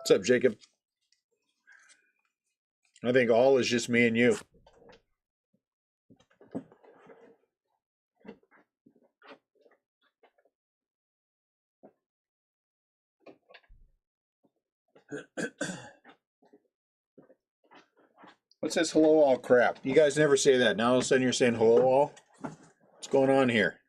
What's up, Jacob? I think all is just me and you. What's this hello all crap? You guys never say that. Now all of a sudden you're saying hello all? What's going on here?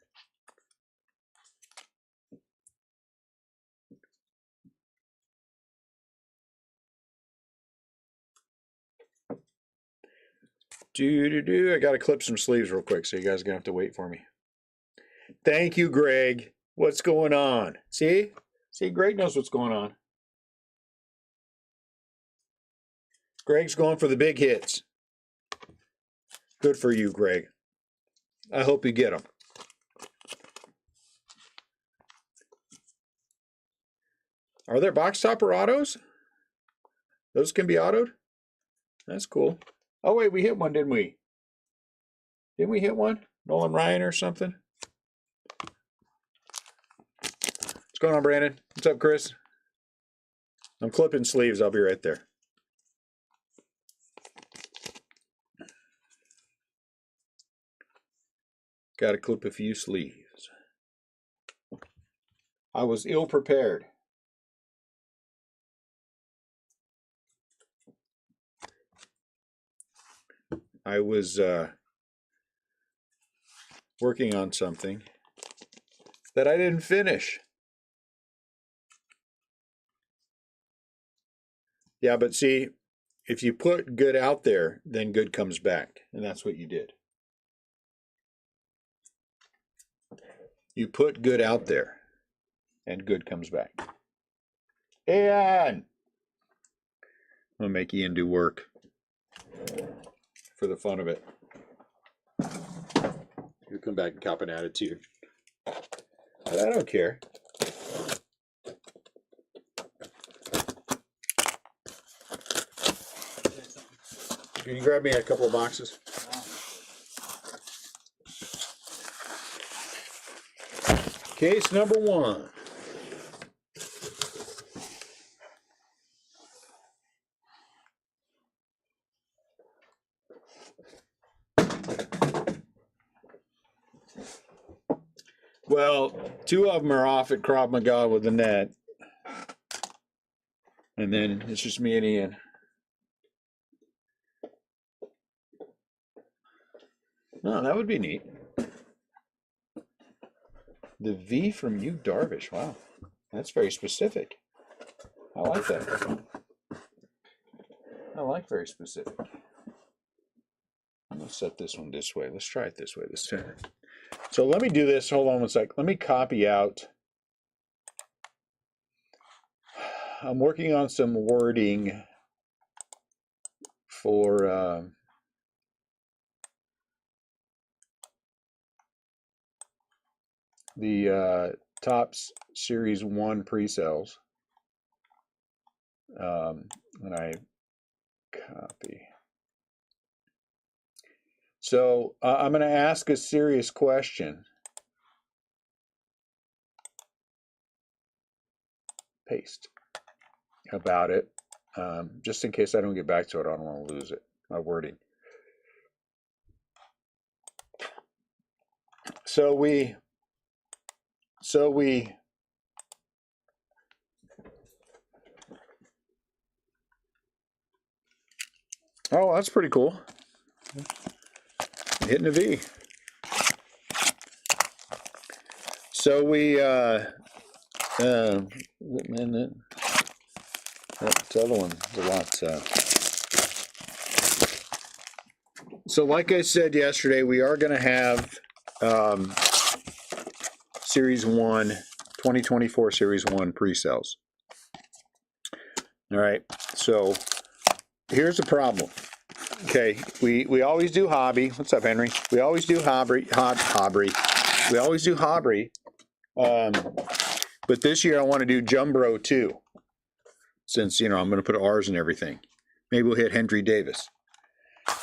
I got to clip some sleeves real quick, so you guys are going to have to wait for me. Thank you, Greg. What's going on? See? See, Greg knows what's going on. Greg's going for the big hits. Good for you, Greg. I hope you get them. Are there box topper autos? Those can be autoed? That's cool. Oh, wait, we hit one, didn't we? Didn't we hit one? Nolan Ryan or something? What's going on, Brandon? What's up, Chris? I'm clipping sleeves. I'll be right there. Got to clip a few sleeves. I was ill prepared. I was working on something that I didn't finish. Yeah, but see, if you put good out there, then good comes back. And that's what you did. You put good out there, and good comes back. Ian! I'm going to make Ian do work for the fun of it. He'll come back and cop an attitude. But I don't care. Can you grab me a couple of boxes? Case number 1. Well, 2 of them are off at Krav Maga with the net. And then it's just me and Ian. Oh, that would be neat. The V from you, Darvish. Wow, that's very specific. I like that. I like very specific. I'm going to set this one this way. Let's try it this way this time. So let me do this. Hold on one sec. Let me copy out. I'm working on some wording for the Topps Series 1 pre-sales. And I copy. So I'm going to ask a serious question. Paste about it, just in case I don't get back to it. I don't want to lose it. My wording. So we. Oh, that's pretty cool. Hitting a V. So we, the other one, a lot. So like I said yesterday, we are going to have Series 1, 2024 Series 1 pre-sales. All right, so here's the problem. Okay, we always do hobby. What's up, Henry? We always do hobby. We always do hobby. But this year I want to do Jumbo too. Since, you know, I'm going to put R's and everything. Maybe we'll hit Henry Davis.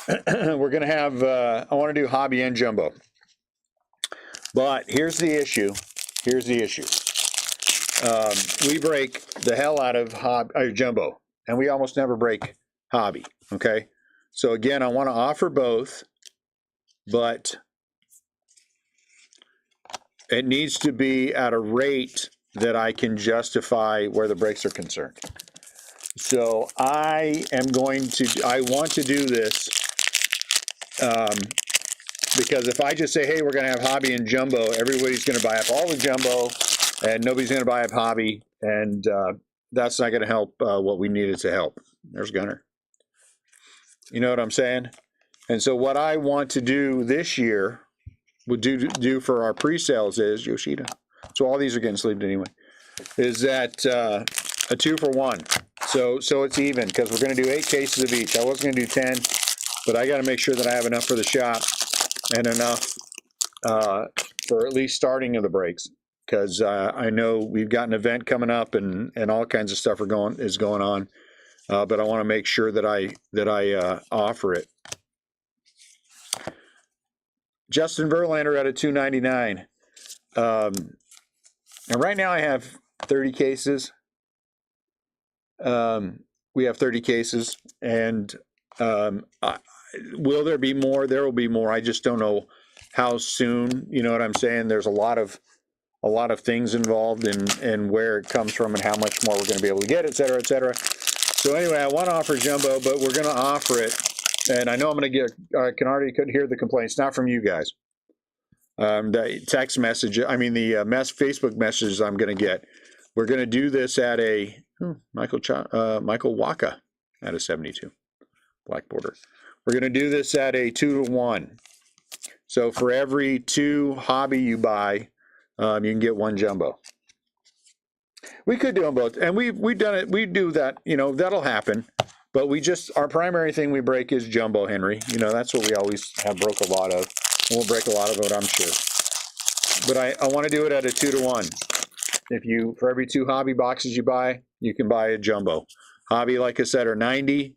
We're going to have, I want to do hobby and jumbo. But here's the issue. Here's the issue. we break the hell out of jumbo, and we almost never break hobby. Okay, so again, I want to offer both, but it needs to be at a rate that I can justify where the breaks are concerned. So I want to do this because if I just say, hey, we're going to have hobby and jumbo, everybody's going to buy up all the jumbo and nobody's going to buy up hobby, and that's not going to help what we needed to help. There's Gunner. You know what I'm saying? And so what I want to do this year, would do for our pre-sales is, Yoshida, so all these are getting sleeved anyway, is that a 2-for-1. So it's even, because we're going to do 8 cases of each. I wasn't going to do 10, but I got to make sure that I have enough for the shop and enough for at least starting of the breaks, because I know we've got an event coming up and all kinds of stuff is going on, but I want to make sure that I offer it. Justin Verlander at a $2.99. And right now I have 30 cases. We have 30 cases, and will there be more? There will be more. I just don't know how soon. You know what I'm saying? There's a lot of things involved in where it comes from and how much more we're going to be able to get, et cetera, et cetera. So anyway, I want to offer jumbo, but we're going to offer it. And I know I'm going to get, I can already hear the complaints, not from you guys. The text message, the Facebook messages I'm going to get. We're going to do this at a, Michael Waka at a 72, black border. We're going to do this at a 2-to-1. So for every 2 hobby you buy, you can get 1 jumbo. We could do them both, and we've done it. We do that, that'll happen. But our primary thing we break is jumbo, Henry. That's what we always have broke a lot of. We'll break a lot of it, I'm sure. But I want to do it at a 2-to-1. For every 2 hobby boxes you buy, you can buy a jumbo. Hobby, like I said, are 90.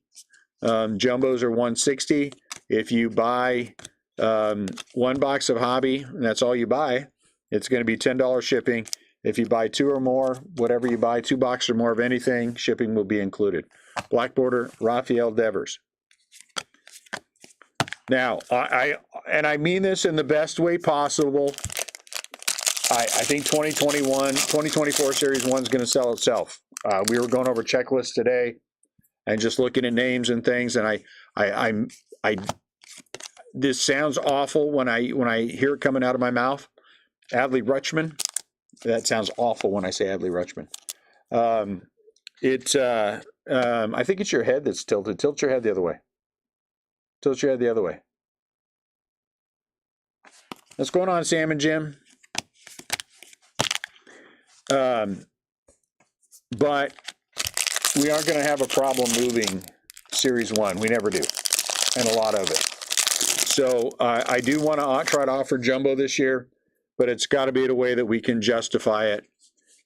Jumbos are 160. If you buy 1 box of hobby, and that's all you buy, it's going to be $10 shipping. If you buy 2 or more, whatever you buy, 2 boxes or more of anything, shipping will be included. Black border, Rafael Devers. Now, I mean this in the best way possible. I think 2024 Series 1 is going to sell itself. We were going over checklists today and just looking at names and things, and I this sounds awful when I hear it coming out of my mouth. Adley Rutschman. That sounds awful when I say Adley Rutschman. I think it's your head that's tilted. Tilt your head the other way. Tilt your head the other way. What's going on, Sam and Jim? But we aren't going to have a problem moving Series 1. We never do, and a lot of it. So I do want to try to offer jumbo this year, but it's got to be in a way that we can justify it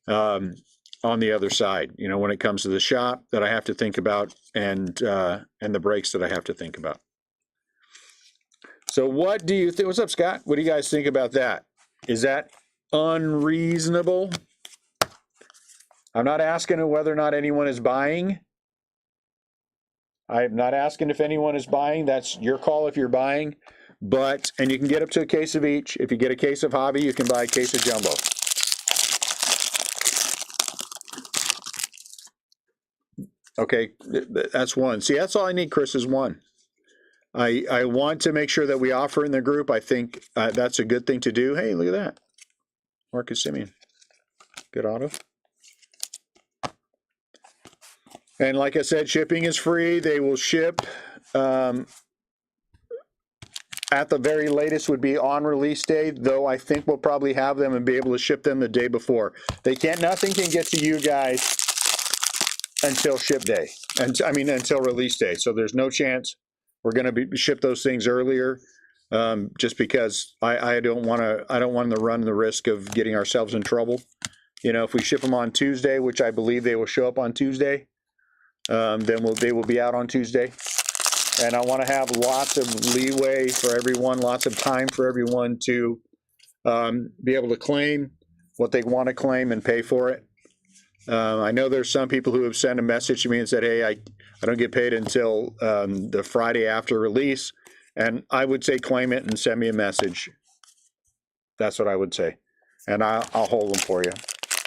on the other side. When it comes to the shop that I have to think about, and the breaks that I have to think about. So what do you think? What's up, Scott? What do you guys think about that? Is that unreasonable? I'm not asking whether or not anyone is buying. I'm not asking if anyone is buying. That's your call if you're buying. And you can get up to a case of each. If you get a case of hobby, you can buy a case of jumbo. Okay, that's 1. See, that's all I need, Chris, is 1. I want to make sure that we offer in the group. I think that's a good thing to do. Hey, look at that. Marcus Simeon. Good auto. And like I said, shipping is free. They will ship. At the very latest would be on release day, though I think we'll probably have them and be able to ship them the day before. Nothing can get to you guys until ship day, until release day. So there's no chance we're going to ship those things earlier, just because I don't want to run the risk of getting ourselves in trouble. If we ship them on Tuesday, which I believe they will show up on Tuesday, then they will be out on Tuesday. And I want to have lots of leeway for everyone, lots of time for everyone to be able to claim what they want to claim and pay for it. I know there's some people who have sent a message to me and said, hey, I don't get paid until the Friday after release. And I would say claim it and send me a message. That's what I would say. And I'll hold them for you.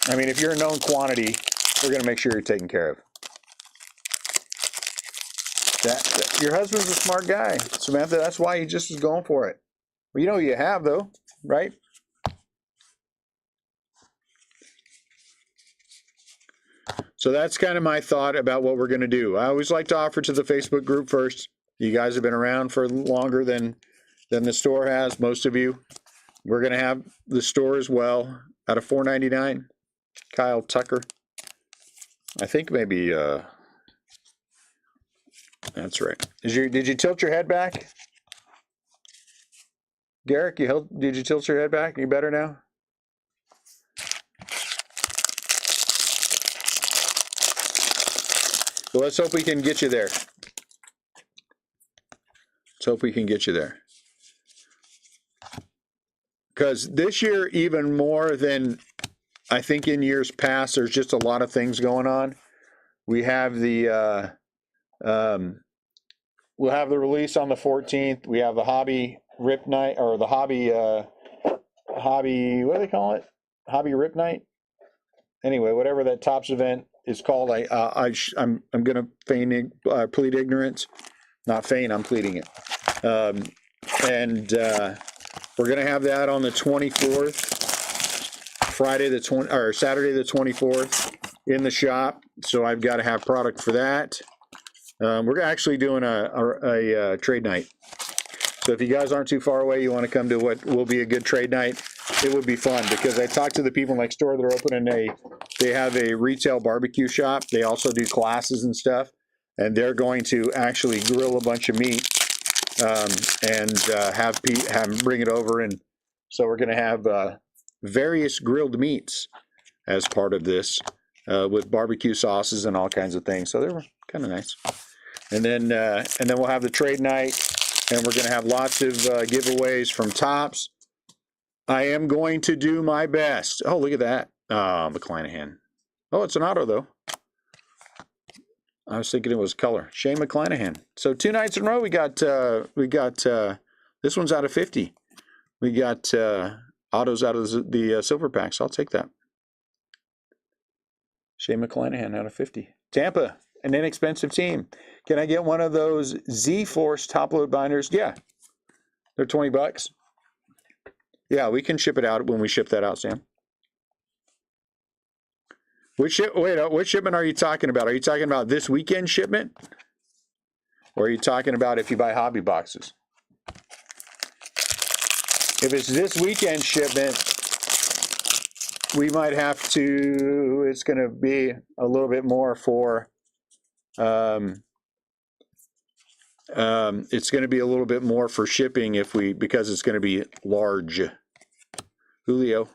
I mean, if you're a known quantity, we're going to make sure you're taken care of. Your husband's a smart guy, Samantha. That's why he just is going for it. Well, you know you have, though, right? So that's kind of my thought about what we're going to do. I always like to offer to the Facebook group first. You guys have been around for longer than the store has, most of you. We're going to have the store as well out of $4.99. Kyle Tucker. I think maybe that's right. Did you tilt your head back? Garrick, did you tilt your head back? You better now? Well, let's hope we can get you there. Let's hope we can get you there. Because this year, even more than I think in years past, there's just a lot of things going on. We have the we'll have the release on the 14th. We have the hobby rip night, or the hobby what do they call it? Hobby rip night. Anyway, whatever that Tops event is called, I'm going to plead ignorance. Not feign, I'm pleading it. And we're going to have that on the 24th, Saturday the 24th in the shop. So I've got to have product for that. We're actually doing a trade night. So if you guys aren't too far away, you want to come to what will be a good trade night, it would be fun, because I talked to the people next door. They're opening they have a retail barbecue shop. They also do classes and stuff, and they're going to actually grill a bunch of meat and have bring it over. And so we're going to have various grilled meats as part of this with barbecue sauces and all kinds of things. So they were kind of nice. And then we'll have the trade night, and we're going to have lots of giveaways from Tops. I am going to do my best. Oh, look at that. McClanahan. Oh, it's an auto, though. I was thinking it was color. Shane McClanahan. So 2 nights in a row, we got this one's out of 50. We got autos out of the silver packs. I'll take that. Shane McClanahan out of 50. Tampa, an inexpensive team. Can I get one of those Z-Force top load binders? Yeah. They're $20. Yeah, we can ship it out when we ship that out, Sam. Which shipment are you talking about? Are you talking about this weekend shipment? Or are you talking about if you buy hobby boxes? If it's this weekend shipment, we might have to, it's going to be a little bit more for, it's going to be a little bit more for shipping because it's going to be large. Julio.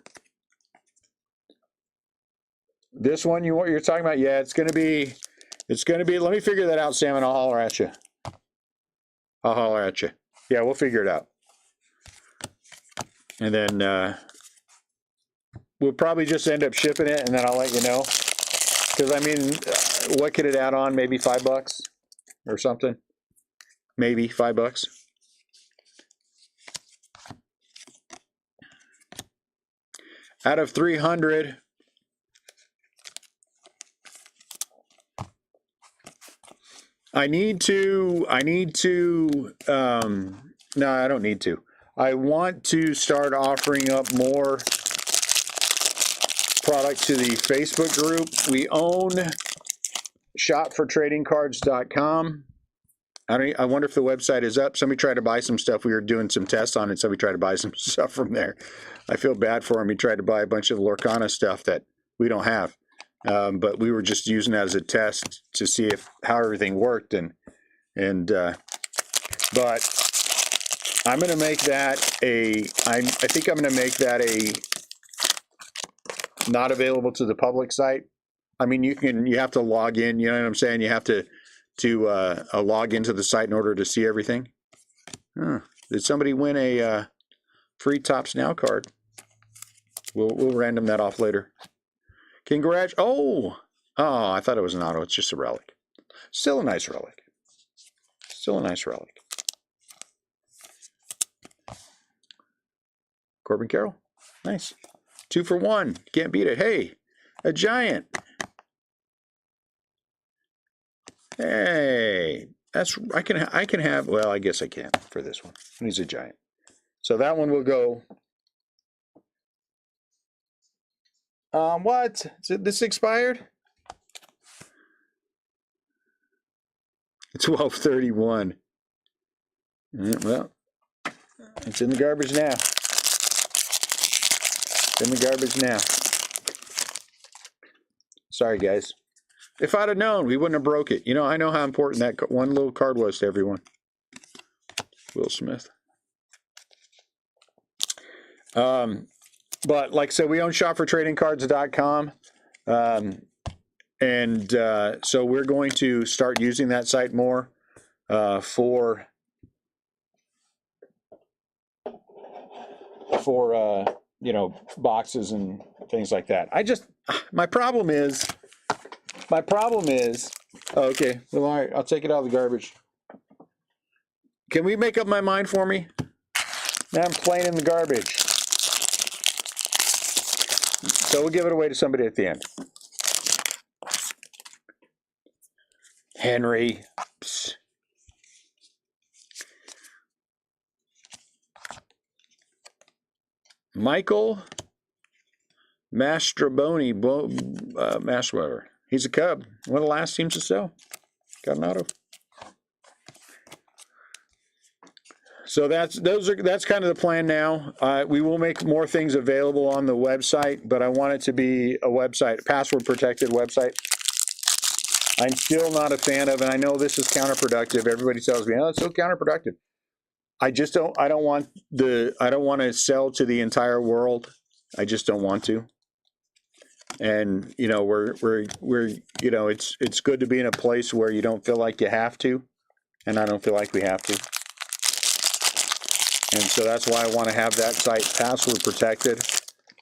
This one you're talking about? Yeah, it's going to be, let me figure that out, Sam, and I'll holler at you. Yeah, we'll figure it out. And then we'll probably just end up shipping it, and then I'll let you know. Because, I mean, what could it add on? Maybe $5 or something? Maybe $5. Out of 300. I need to, no, I don't need to. I want to start offering up more product to the Facebook group. We own shopfortradingcards.com. I wonder if the website is up. Somebody tried to buy some stuff. We were doing some tests on it. Somebody tried to buy some stuff from there. I feel bad for him. He tried to buy a bunch of Lorcana stuff that we don't have. But we were just using that as a test to see how everything worked. But I'm going to make that I think I'm going to make that a not available to the public site. I mean, you have to log in, you know what I'm saying? You have to log into the site in order to see everything. Did somebody win a free Tops Now card? We'll random that off later. Congrats. Oh, I thought it was an auto. It's just a relic. Still a nice relic. Still a nice relic. Corbin Carroll. Nice. 2 for 1. Can't beat it. Hey, a giant. Hey, that's I can have. Well, I guess I can't for this one. He's a giant. So that one will go. What? This expired? 12/31. Well, it's in the garbage now. It's in the garbage now. Sorry, guys. If I'd have known, we wouldn't have broke it. You know, I know how important that one little card was to everyone. Will Smith. But like I said, we own shopfortradingcards.com. So we're going to start using that site more for you know, boxes and things like that. My problem is, okay, well, all right, I'll take it out of the garbage. Can we make up my mind for me? Now I'm playing in the garbage. So we'll give it away to somebody at the end. Henry. Psst. Michael Mastroboni, Mastroweber. He's a Cub. One of the last teams to sell. Got an auto. So that's kind of the plan now. We will make more things available on the website, but I want it to be a website, password protected website. I'm still not a fan of, and I know this is counterproductive. Everybody tells me, "Oh, it's so counterproductive." I don't want to sell to the entire world. I just don't want to. And you know, we're you know, it's good to be in a place where you don't feel like you have to, and I don't feel like we have to. And so that's why I want to have that site password protected.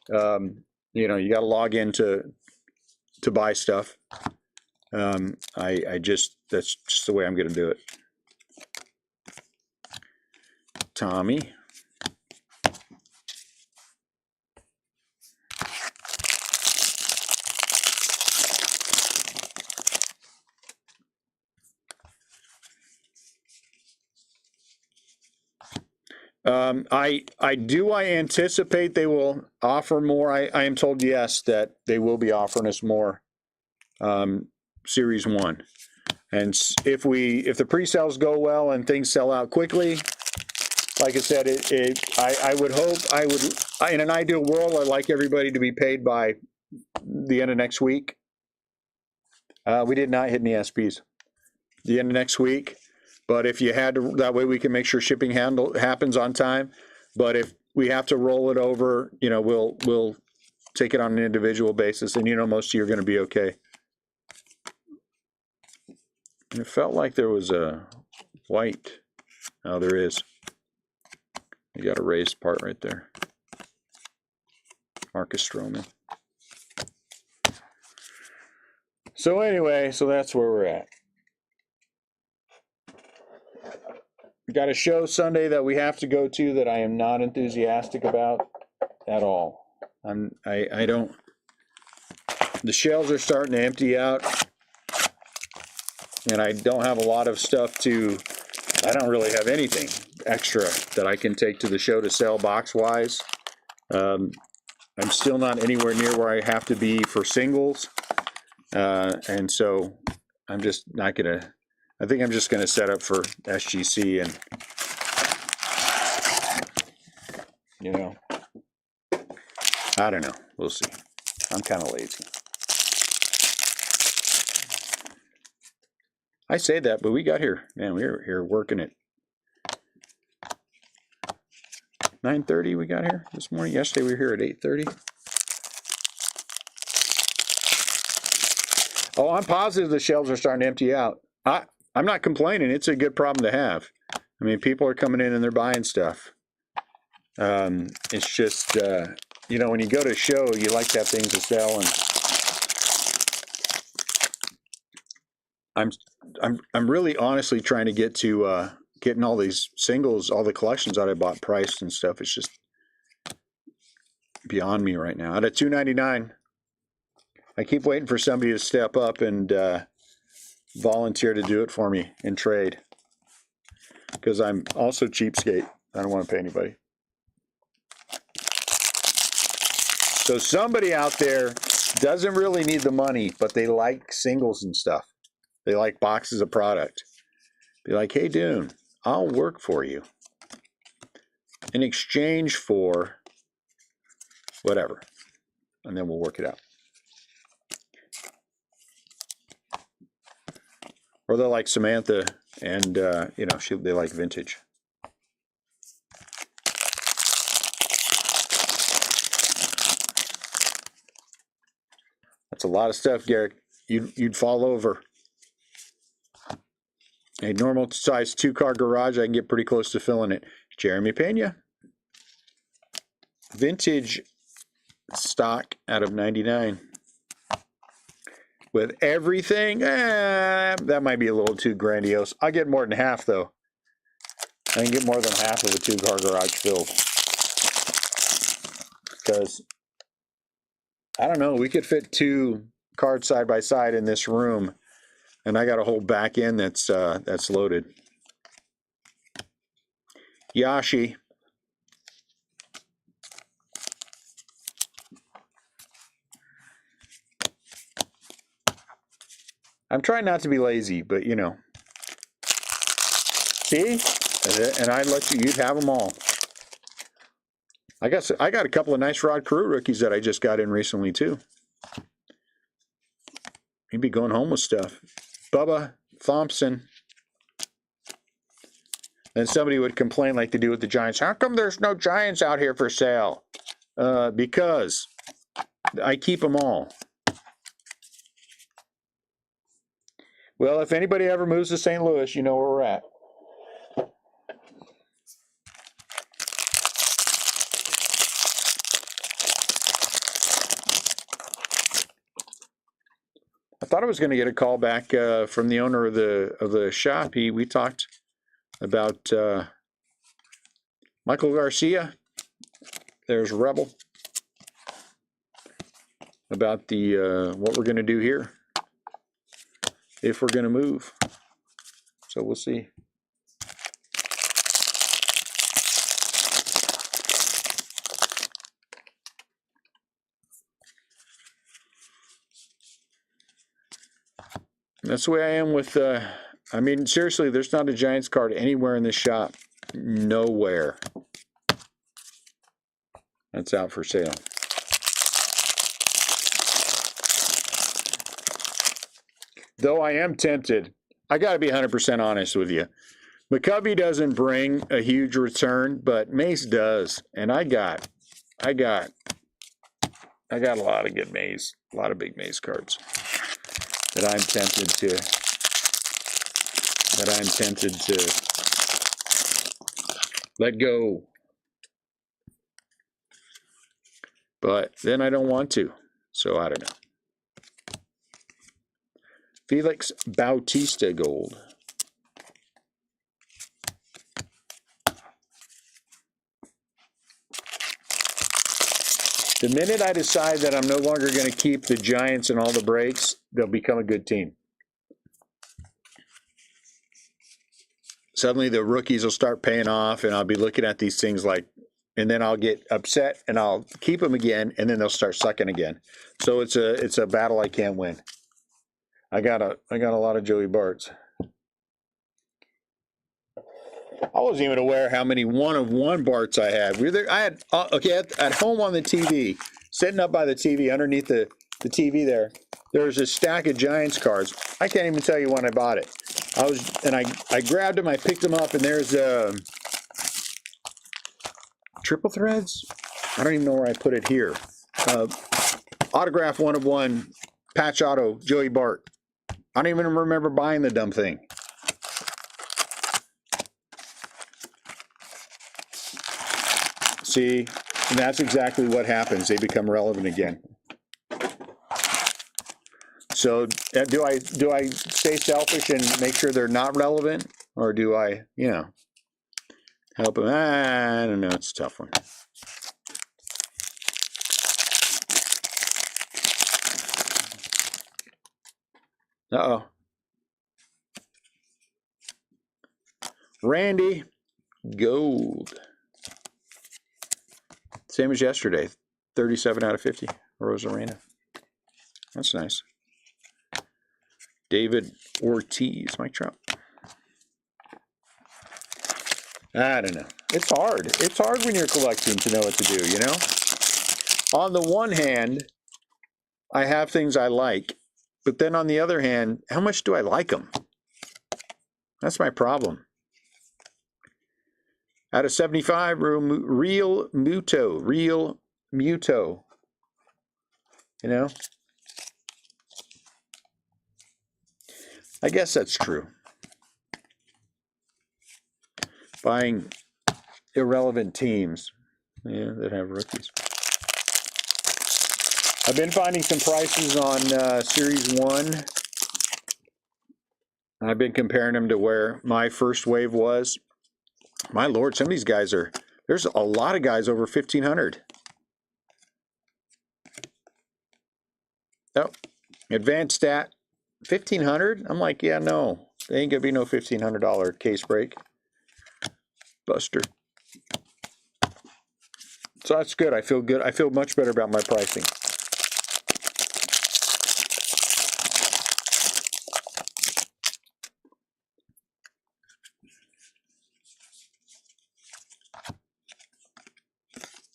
You know, you got to log in to buy stuff. That's just the way I'm going to do it. Tommy. I anticipate they will offer more. I am told yes that they will be offering us more Series 1. And if the pre-sales go well and things sell out quickly, like I said, I would hope in an ideal world, I'd like everybody to be paid by the end of next week. We did not hit any SPs. The end of next week. But if you had to, that way we can make sure shipping happens on time. But if we have to roll it over, you know, we'll take it on an individual basis, and you know, most of you are going to be okay. And it felt like there was a white. Oh, there is. You got a raised part right there. Marcus Stroman. So anyway, so that's where we're at. We got a show Sunday that we have to go to that I am not enthusiastic about at all. I don't. The shelves are starting to empty out, and I don't have a lot of stuff I don't really have anything extra that I can take to the show to sell box wise. I'm still not anywhere near where I have to be for singles, and so I'm just not gonna. I think I'm just going to set up for SGC and, you know, I don't know. We'll see. I'm kind of lazy. I say that, but we got here. Man, we were here working at 9:30 we got here this morning. Yesterday we were here at 8:30. Oh, I'm positive the shelves are starting to empty out. I'm not complaining. It's a good problem to have. I mean, people are coming in and they're buying stuff. It's just, you know, when you go to a show, you like to have things to sell. And I'm really honestly trying to get to getting all these singles, all the collections that I bought priced and stuff. It's just beyond me right now. At a $2.99, I keep waiting for somebody to step up and volunteer to do it for me and trade, because I'm also cheapskate. I don't want to pay anybody. So somebody out there doesn't really need the money, but they like singles and stuff. They like boxes of product. Be like, hey, Dune, I'll work for you in exchange for whatever, and then we'll work it out. Or they're like Samantha, and you know, they like vintage. That's a lot of stuff, Garrett. You'd fall over. A normal size 2-car garage, I can get pretty close to filling it. Jeremy Pena. Vintage stock out of 99. With everything, that might be a little too grandiose. I'll get more than half, though. I can get more than half of a 2-car garage filled. Because, I don't know, we could fit 2 cars side by side in this room. And I got a whole back end that's loaded. Yashi. I'm trying not to be lazy, but you know. See? And I'd let you'd have them all. I got a couple of nice Rod Carew rookies that I just got in recently too. He'd be going home with stuff. Bubba Thompson. And somebody would complain like they do with the Giants. How come there's no Giants out here for sale? Because I keep them all. Well, if anybody ever moves to St. Louis, you know where we're at. I thought I was going to get a call back from the owner of the shop. We talked about Michael Garcia. There's Rebel. About the what we're going to do here, if we're going to move. So we'll see. That's the way I am with, I mean, seriously, there's not a Giants card anywhere in this shop. Nowhere. That's out for sale. Though I am tempted, I got to be 100% honest with you. McCovey doesn't bring a huge return, but Mace does. And I got a lot of good Mace, a lot of big Mace cards that I'm tempted to let go. But then I don't want to. So I don't know. Felix Bautista gold. The minute I decide that I'm no longer going to keep the Giants and all the breaks, they'll become a good team. Suddenly the rookies will start paying off, and I'll be looking at these things like, and then I'll get upset, and I'll keep them again, and then they'll start sucking again. So it's a battle I can't win. I got a lot of Joey Barts. I wasn't even aware how many 1-of-1 Barts I had. I had at home on the TV, sitting up by the TV underneath the TV there. There was a stack of Giants cards. I can't even tell you when I bought it. I grabbed them, I picked them up, and there's triple threads. I don't even know where I put it here. Autograph 1-of-1 patch auto Joey Bart. I don't even remember buying the dumb thing. See, and that's exactly what happens. They become relevant again. So do I stay selfish and make sure they're not relevant, or do I, you know, help them? I don't know. It's a tough one. Uh-oh. Randy Gold. Same as yesterday. 37 out of 50. Rosarena. That's nice. David Ortiz. Mike Trout. I don't know. It's hard. It's hard when you're collecting to know what to do, you know? On the one hand, I have things I like. But then on the other hand, how much do I like them? That's my problem. Out of 75, real Muto. You know? I guess that's true. Buying irrelevant teams, yeah, that have rookies. I've been finding some prices on Series 1. I've been comparing them to where my first wave was. My Lord, some of these guys are, there's a lot of guys over 1,500. Oh, advanced stat, 1,500? I'm like, yeah, no. There ain't going to be no $1,500 case break. Buster. So that's good. I feel good. I feel much better about my pricing.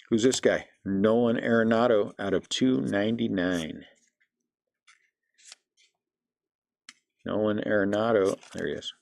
Who's this guy? Nolan Arenado out of 299. Nolan Arenado. There he is.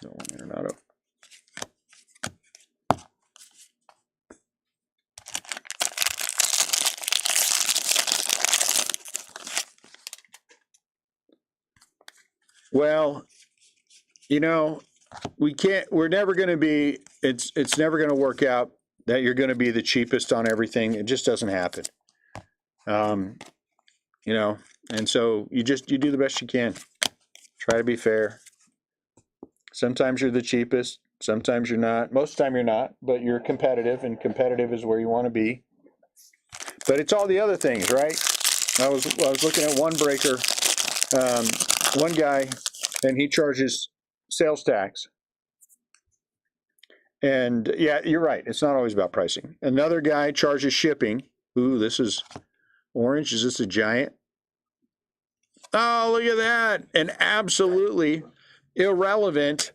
Nolan Arenado. Well, you know, we're never going to be, it's never going to work out that you're going to be the cheapest on everything. It just doesn't happen. You know, and so you do the best you can. Try to be fair. Sometimes you're the cheapest. Sometimes you're not. Most of the time you're not, but you're competitive, and competitive is where you want to be. But it's all the other things, right? I was looking at one breaker, one guy, and he charges sales tax. And yeah, you're right. It's not always about pricing. Another guy charges shipping. Ooh, this is orange. Is this a giant? Oh, look at that. And absolutely irrelevant.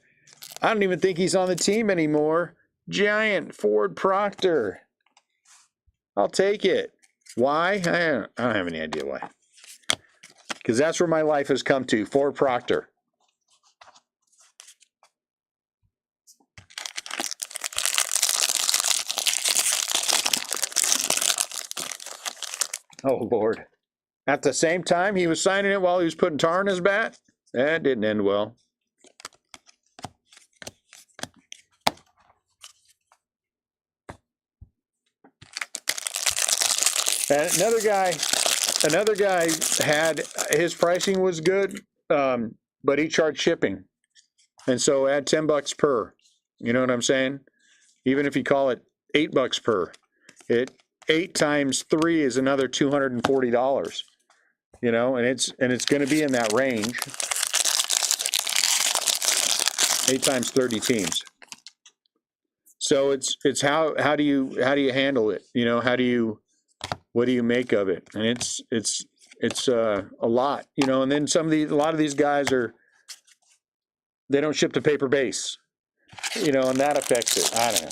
I don't even think he's on the team anymore. Giant Ford Proctor. I'll take it. Why? I don't have any idea why. Because that's where my life has come to. Ford Proctor. Oh, Lord. At the same time, he was signing it while he was putting tar in his bat? That didn't end well. And another guy had, his pricing was good, but he charged shipping. And so add $10 per. You know what I'm saying? Even if you call it $8 per, 8 times 3 is another $240. You know, and it's going to be in that range. 8 times 30 teams. So it's how do you handle it? You know, what do you make of it? And it's a lot, you know. And then a lot of these guys they don't ship to paper base, you know, and that affects it. I don't know.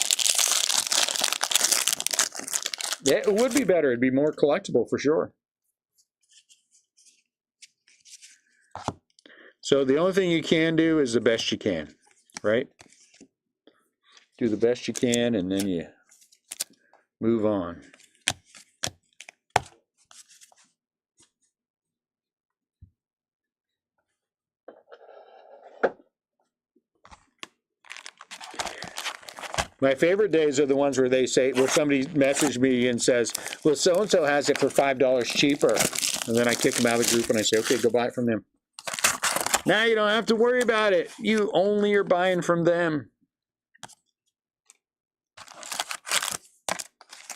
It would be better. It'd be more collectible for sure. So the only thing you can do is the best you can, right? Do the best you can, and then you move on. My favorite days are the ones where they say, where somebody messaged me and says, well, so-and-so has it for $5 cheaper. And then I kick them out of the group and I say, okay, go buy it from them. Now you don't have to worry about it. You only are buying from them.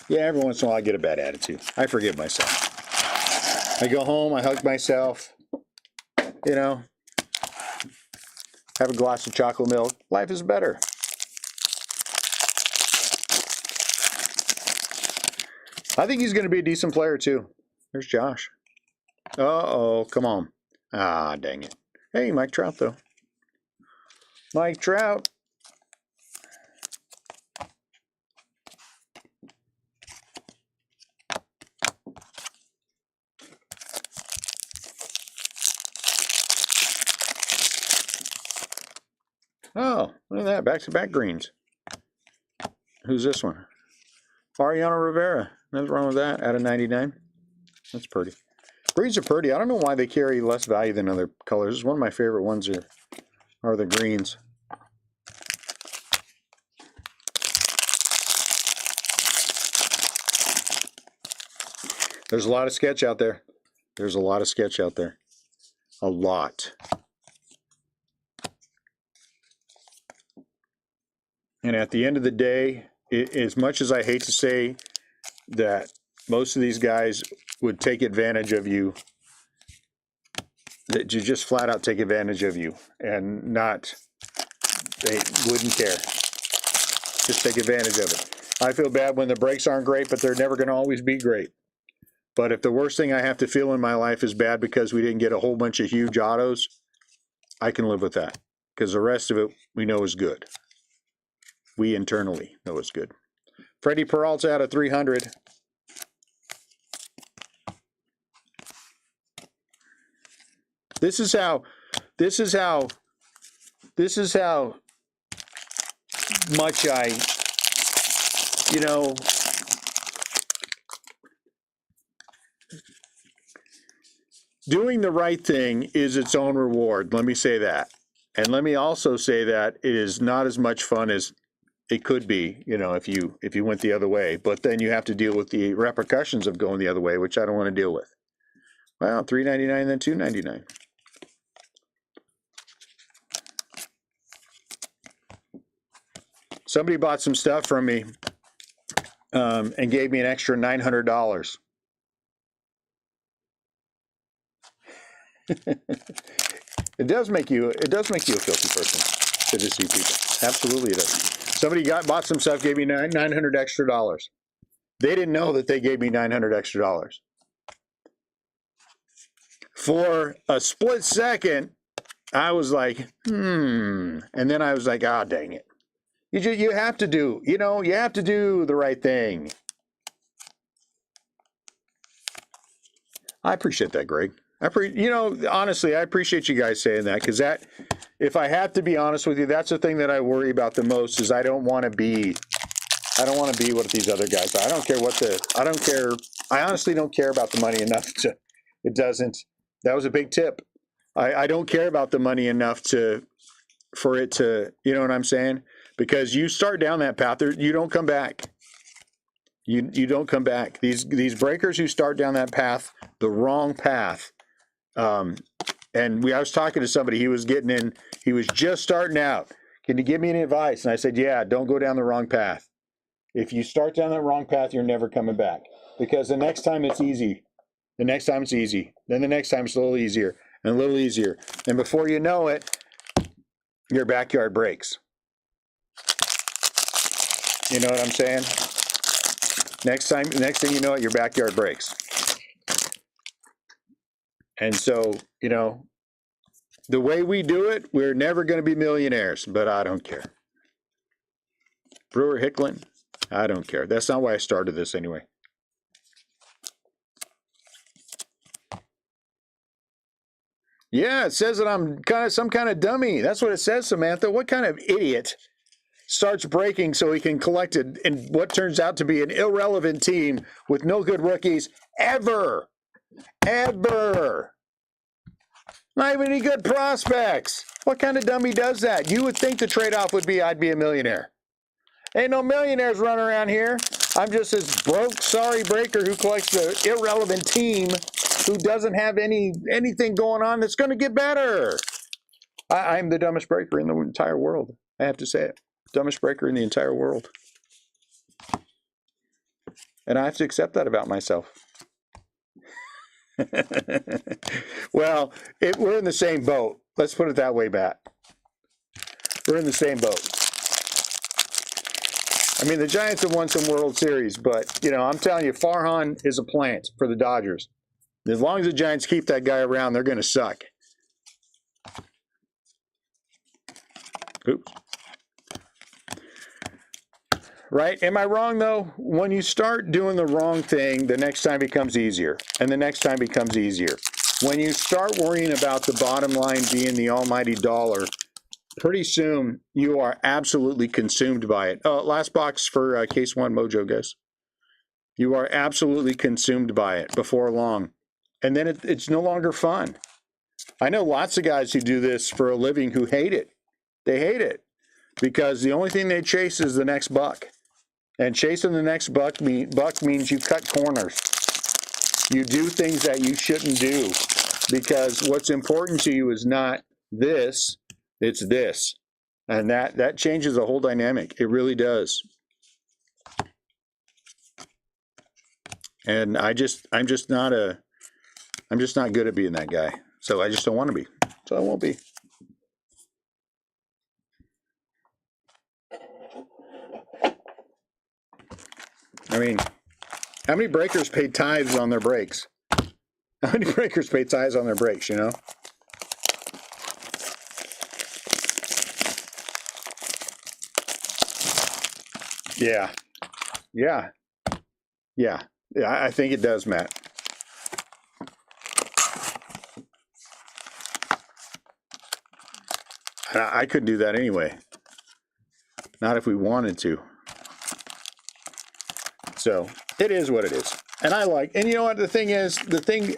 Yeah, every once in a while I get a bad attitude. I forgive myself. I go home, I hug myself, you know, have a glass of chocolate milk. Life is better. I think he's going to be a decent player too. There's Josh. Uh-oh, come on. Ah, dang it. Hey, Mike Trout, though. Mike Trout. Oh, look at that. Back-to-back greens. Who's this one? Mariano Rivera. Nothing wrong with that. Out of 99. That's pretty. Greens are pretty. I don't know why they carry less value than other colors. One of my favorite ones are the greens. There's a lot of sketch out there. There's a lot of sketch out there. A lot. And at the end of the day, as much as I hate to say that most of these guys would take advantage of you, that you just flat out take advantage of you and not, they wouldn't care. Just take advantage of it. I feel bad when the breaks aren't great, but they're never going to always be great. But if the worst thing I have to feel in my life is bad because we didn't get a whole bunch of huge autos, I can live with that. Because the rest of it we know is good. We internally know it's good. Freddie Peralta out of 300. This is how much I, you know, doing the right thing is its own reward. Let me say that. And let me also say that it is not as much fun as it could be, you know, if you went the other way. But then you have to deal with the repercussions of going the other way, which I don't want to deal with. Well, $3.99 then $2.99. Somebody bought some stuff from me and gave me an extra $900. It does make you a filthy person to deceive people. Absolutely it does. Somebody bought some stuff, gave me $900 extra. They didn't know that they gave me $900 extra. For a split second, I was like, and then I was like, ah, dang it. You have to do, you know, you have to do the right thing. I appreciate that, Greg. You know, honestly, I appreciate you guys saying that, because that, if I have to be honest with you, that's the thing that I worry about the most. Is I don't want to be what these other guys are. I don't care. I honestly don't care about the money enough to. It doesn't. That was a big tip. I don't care about the money enough for it to. You know what I'm saying? Because you start down that path, you don't come back. You don't come back. These breakers who start down that path, the wrong path. And I was talking to somebody. He was getting in. He was just starting out. Can you give me any advice? And I said, yeah, don't go down the wrong path. If you start down that wrong path, you're never coming back. Because the next time it's easy. The next time it's easy. Then the next time it's a little easier and a little easier. And before you know it, your backyard breaks. You know what I'm saying? Next thing you know it, your backyard breaks. And so, you know, the way we do it, we're never going to be millionaires, but I don't care. Brewer Hicklin, I don't care. That's not why I started this anyway. Yeah, it says that I'm kind of some kind of dummy. That's what it says, Samantha. What kind of idiot starts breaking so he can collect it in what turns out to be an irrelevant team with no good rookies ever? Ever. Not even any good prospects. What kind of dummy does that? You would think the trade-off would be I'd be a millionaire. Ain't no millionaires running around here. I'm just this broke, sorry breaker who collects the irrelevant team who doesn't have anything going on that's going to get better. I'm the dumbest breaker in the entire world. I have to say it. Dumbest breaker in the entire world. And I have to accept that about myself. Well, we're in the same boat. Let's put it that way, Bat. We're in the same boat. I mean, the Giants have won some World Series, but, you know, I'm telling you, Farhan is a plant for the Dodgers. As long as the Giants keep that guy around, they're going to suck. Oops. Right? Am I wrong, though? When you start doing the wrong thing, the next time becomes easier, and the next time becomes easier. When you start worrying about the bottom line being the almighty dollar, pretty soon you are absolutely consumed by it. Oh, last box for case one mojo, guys. You are absolutely consumed by it before long. And then it's no longer fun. I know lots of guys who do this for a living who hate it. They hate it because the only thing they chase is the next buck. And chasing the next buck means you cut corners. You do things that you shouldn't do because what's important to you is not this, it's this. And that changes the whole dynamic. It really does. And I'm just not good at being that guy. So I just don't want to be. So I won't be. I mean, how many breakers pay tithes on their breaks? How many breakers pay tithes on their breaks, you know? Yeah. Yeah. Yeah. Yeah, I think it does, Matt. I couldn't do that anyway. Not if we wanted to. So it is what it is. And I like, and you know what the thing is,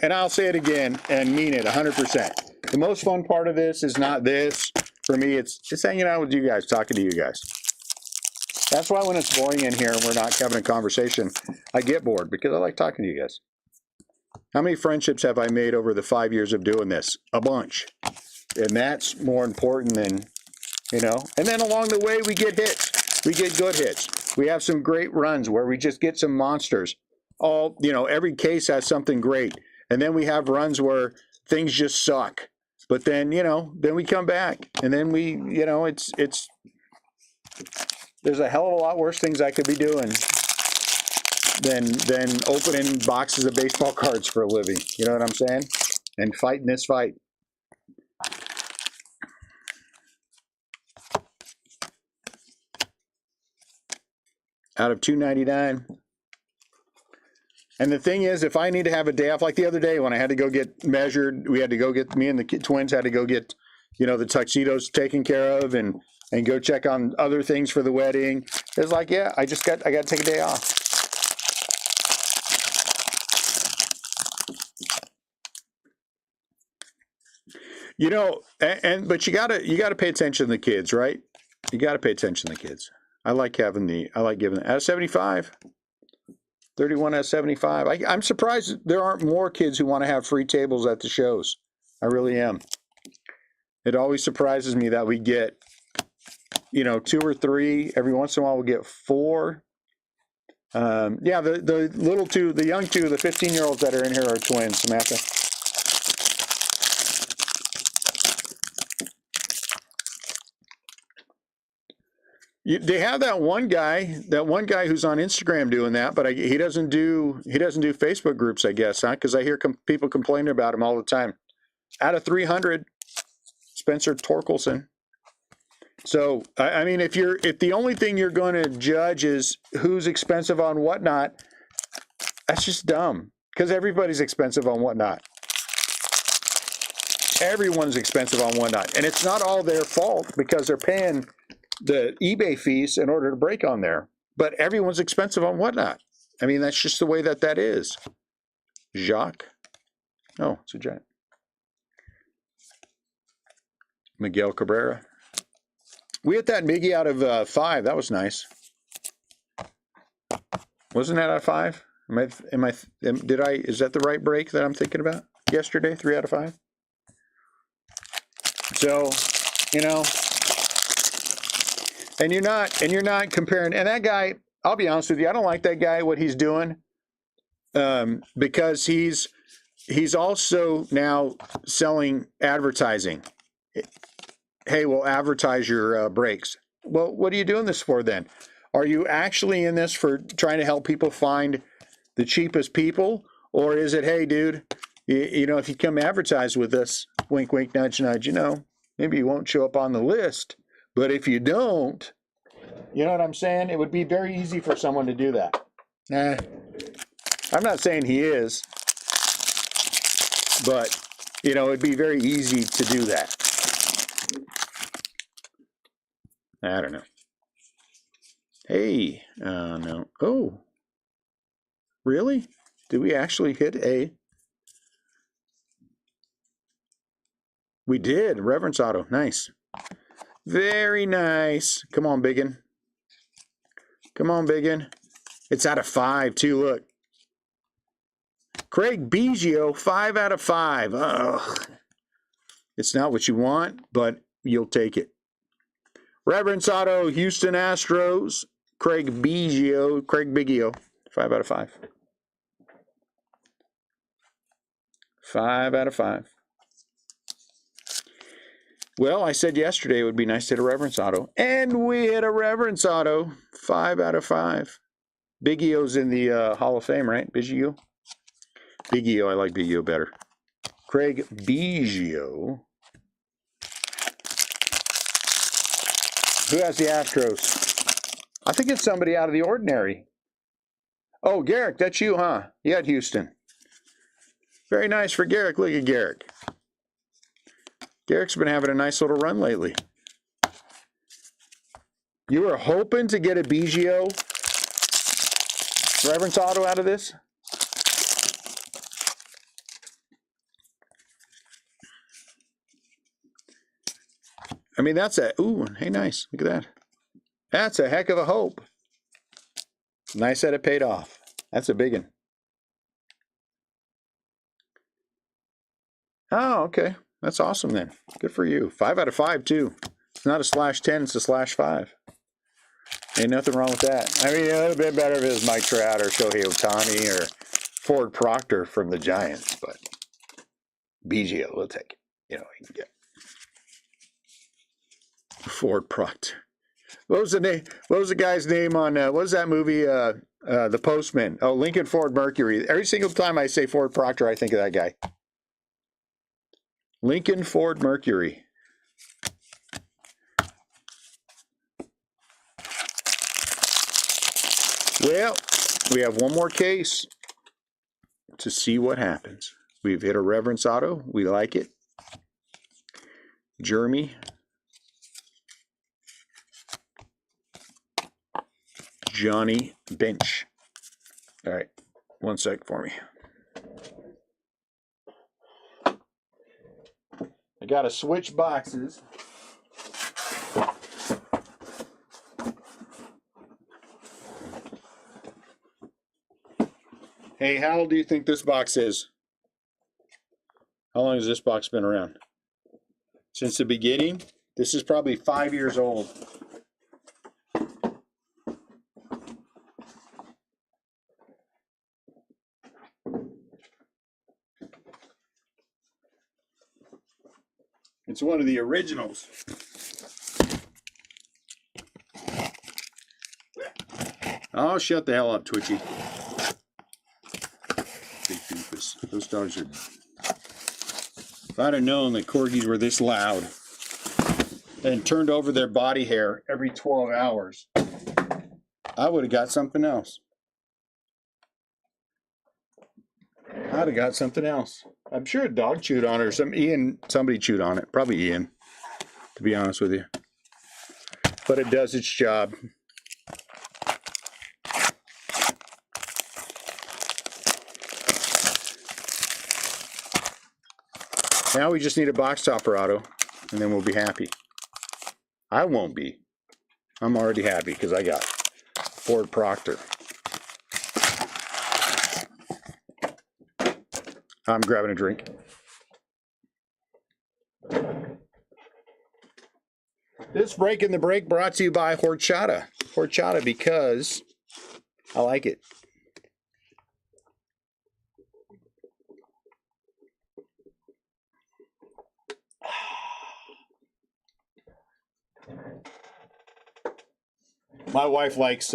and I'll say it again and mean it 100%. The most fun part of this is not this. For me, it's just hanging out with you guys, talking to you guys. That's why when it's boring in here and we're not having a conversation, I get bored because I like talking to you guys. How many friendships have I made over the 5 years of doing this? A bunch. And that's more important than, you know. And then along the way, we get hits. We get good hits. We have some great runs where we just get some monsters. All, you know, every case has something great. And then we have runs where things just suck. But then, you know, then we come back. And then we, you know, there's a hell of a lot worse things I could be doing than opening boxes of baseball cards for a living. You know what I'm saying? And fighting this fight. Out of $2.99. And the thing is, if I need to have a day off, like the other day when I had to go get measured, me and the twins had to go get, you know, the tuxedos taken care of and go check on other things for the wedding. It's like, yeah, I got to take a day off. You know, but you gotta pay attention to the kids, right? You gotta pay attention to the kids. I like giving it out of 75. 31 out of 75. I'm surprised there aren't more kids who want to have free tables at the shows. I really am. It always surprises me that we get, you know, 2 or 3. Every once in a while we'll get 4. Yeah, the little two, the young two, the 15-year-olds that are in here are twins, Samantha. They have that one guy who's on Instagram doing that, but he doesn't do Facebook groups, I guess, huh? Because I hear people complaining about him all the time. Out of 300, Spencer Torkelson. So I mean, if the only thing you're going to judge is who's expensive on whatnot, that's just dumb. Because everybody's expensive on whatnot. Everyone's expensive on whatnot. And it's not all their fault because they're paying the eBay fees in order to break on there. But everyone's expensive on whatnot. I mean, that's just the way that is. Jacques. Oh, it's a giant. Miguel Cabrera. We hit that Miggy out of 5. That was nice. Wasn't that out of 5? Is that the right break that I'm thinking about? Yesterday, 3 out of 5. So, you know, and you're not comparing. And that guy, I'll be honest with you, I don't like that guy, what he's doing, because he's also now selling advertising. Hey, we'll advertise your breaks. Well, what are you doing this for then? Are you actually in this for trying to help people find the cheapest people? Or is it, hey, dude, you know, if you come advertise with us, wink, wink, nudge, nudge, you know, maybe you won't show up on the list. But if you don't, you know what I'm saying? It would be very easy for someone to do that. Nah, I'm not saying he is, but, you know, it'd be very easy to do that. I don't know. Hey, no. Oh, really? Did we actually hit a? We did. Reverence Auto. Nice. Very nice. Come on, Biggin. Come on, Biggin. It's out of 5, too. Look. Craig Biggio, 5 out of 5. Ugh. It's not what you want, but you'll take it. Reverence Auto, Houston Astros. Craig Biggio, 5 out of 5. 5 out of 5. Well, I said yesterday it would be nice to hit a Reverence Auto, and we hit a Reverence Auto, 5 out of 5. Biggio's in the Hall of Fame, right? Biggio? Biggio, I like Biggio better. Craig Biggio. Who has the Astros? I think it's somebody out of the ordinary. Oh, Garrick, that's you, huh? You had Houston. Very nice for Garrick. Look at Garrick. Garrick's been having a nice little run lately. You were hoping to get a Biggio Reverence Auto out of this? I mean, that's a, ooh, hey, nice. Look at that. That's a heck of a hope. Nice that it paid off. That's a big one. Oh, okay. That's awesome then. Good for you. 5 out of 5, too. It's not a /10, it's a /5. Ain't nothing wrong with that. I mean, it would have been better if it was Mike Trout or Shohei Ohtani or Ford Proctor from the Giants, but Biggio, we'll take it. You know, you can get Ford Proctor. What was the name? What was the guy's name on, what was that movie, The Postman? Oh, Lincoln Ford Mercury. Every single time I say Ford Proctor, I think of that guy. Lincoln Ford Mercury. Well, we have one more case to see what happens. We've hit a Reverence Auto. We like it. Jeremy. Johnny Bench. All right. One sec for me. I got to switch boxes. Hey, how old do you think this box is? How long has this box been around? Since the beginning? This is probably 5 years old. It's one of the originals. Oh, shut the hell up, Twitchy. Big doofus. Those dogs are... If I'd have known that corgis were this loud and turned over their body hair every 12 hours, I would have got something else. I'd have got something else. I'm sure a dog chewed on it or somebody chewed on it. Probably Ian, to be honest with you. But it does its job. Now we just need a box topper auto, and then we'll be happy. I won't be. I'm already happy because I got Ford Proctor. I'm grabbing a drink. This break in the break brought to you by horchata. Horchata because I like it. My wife likes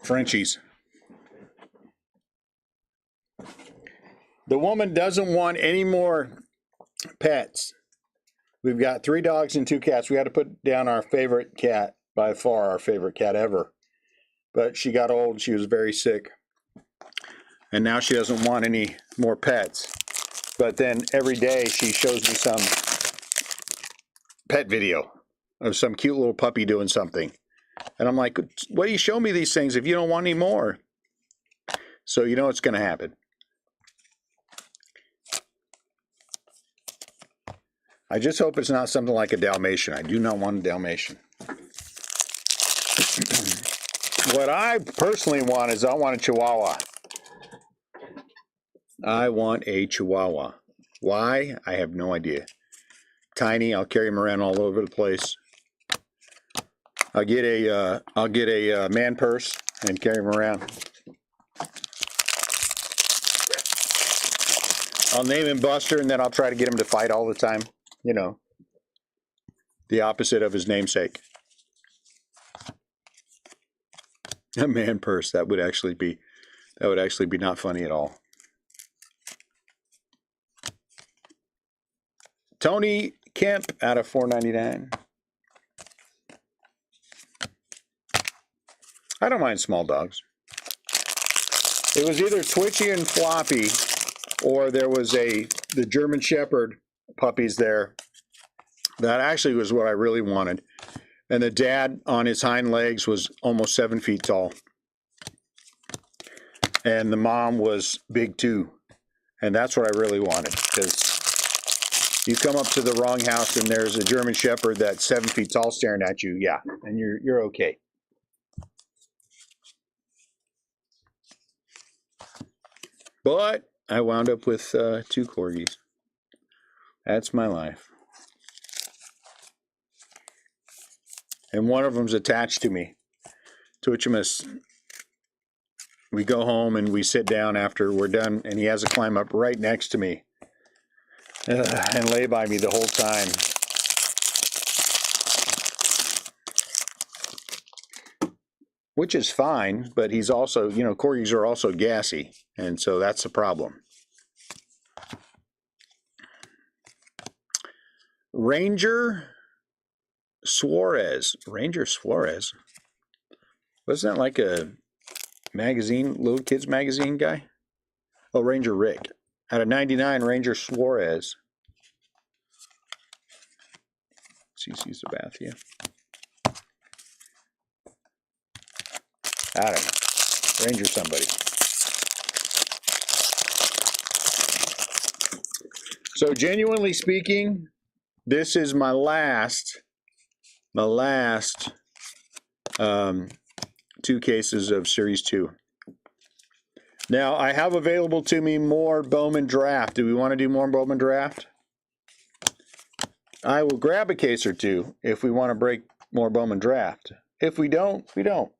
Frenchies. The woman doesn't want any more pets. We've got 3 dogs and 2 cats. We had to put down our favorite cat, by far our favorite cat ever. But she got old. She was very sick. And now she doesn't want any more pets. But then every day she shows me some pet video of some cute little puppy doing something. And I'm like, why do you show me these things if you don't want any more? So you know what's going to happen. I just hope it's not something like a Dalmatian. I do not want a Dalmatian. What I personally want is I want a Chihuahua. I want a Chihuahua. Why? I have no idea. Tiny. I'll carry him around all over the place. I'll get a man purse and carry him around. I'll name him Buster, and then I'll try to get him to fight all the time. You know, the opposite of his namesake. A man purse. That would actually be not funny at all. Tony Kemp out of $4.99. I don't mind small dogs. It was either Twitchy and Floppy, or there was the German Shepherd puppies there. That actually was what I really wanted. And the dad on his hind legs was almost 7 feet tall. And the mom was big too. And that's what I really wanted. Because you come up to the wrong house and there's a German Shepherd that's 7 feet tall staring at you. Yeah, and you're okay. But I wound up with 2 corgis. That's my life. And one of them's attached to me. Twitchimus. We go home and we sit down after we're done, and he has to climb up right next to me and lay by me the whole time. Which is fine, but he's also, you know, corgis are also gassy, and so that's the problem. Ranger Suarez. Ranger Suarez? Wasn't that like a magazine, little kids magazine guy? Oh, Ranger Rick. Out of 99, Ranger Suarez. CC's the bath, yeah. I don't know. Ranger somebody. So genuinely speaking, this is my last 2 cases of Series 2. Now, I have available to me more Bowman Draft. Do we want to do more Bowman Draft? I will grab a case or 2 if we want to break more Bowman Draft. If we don't, we don't.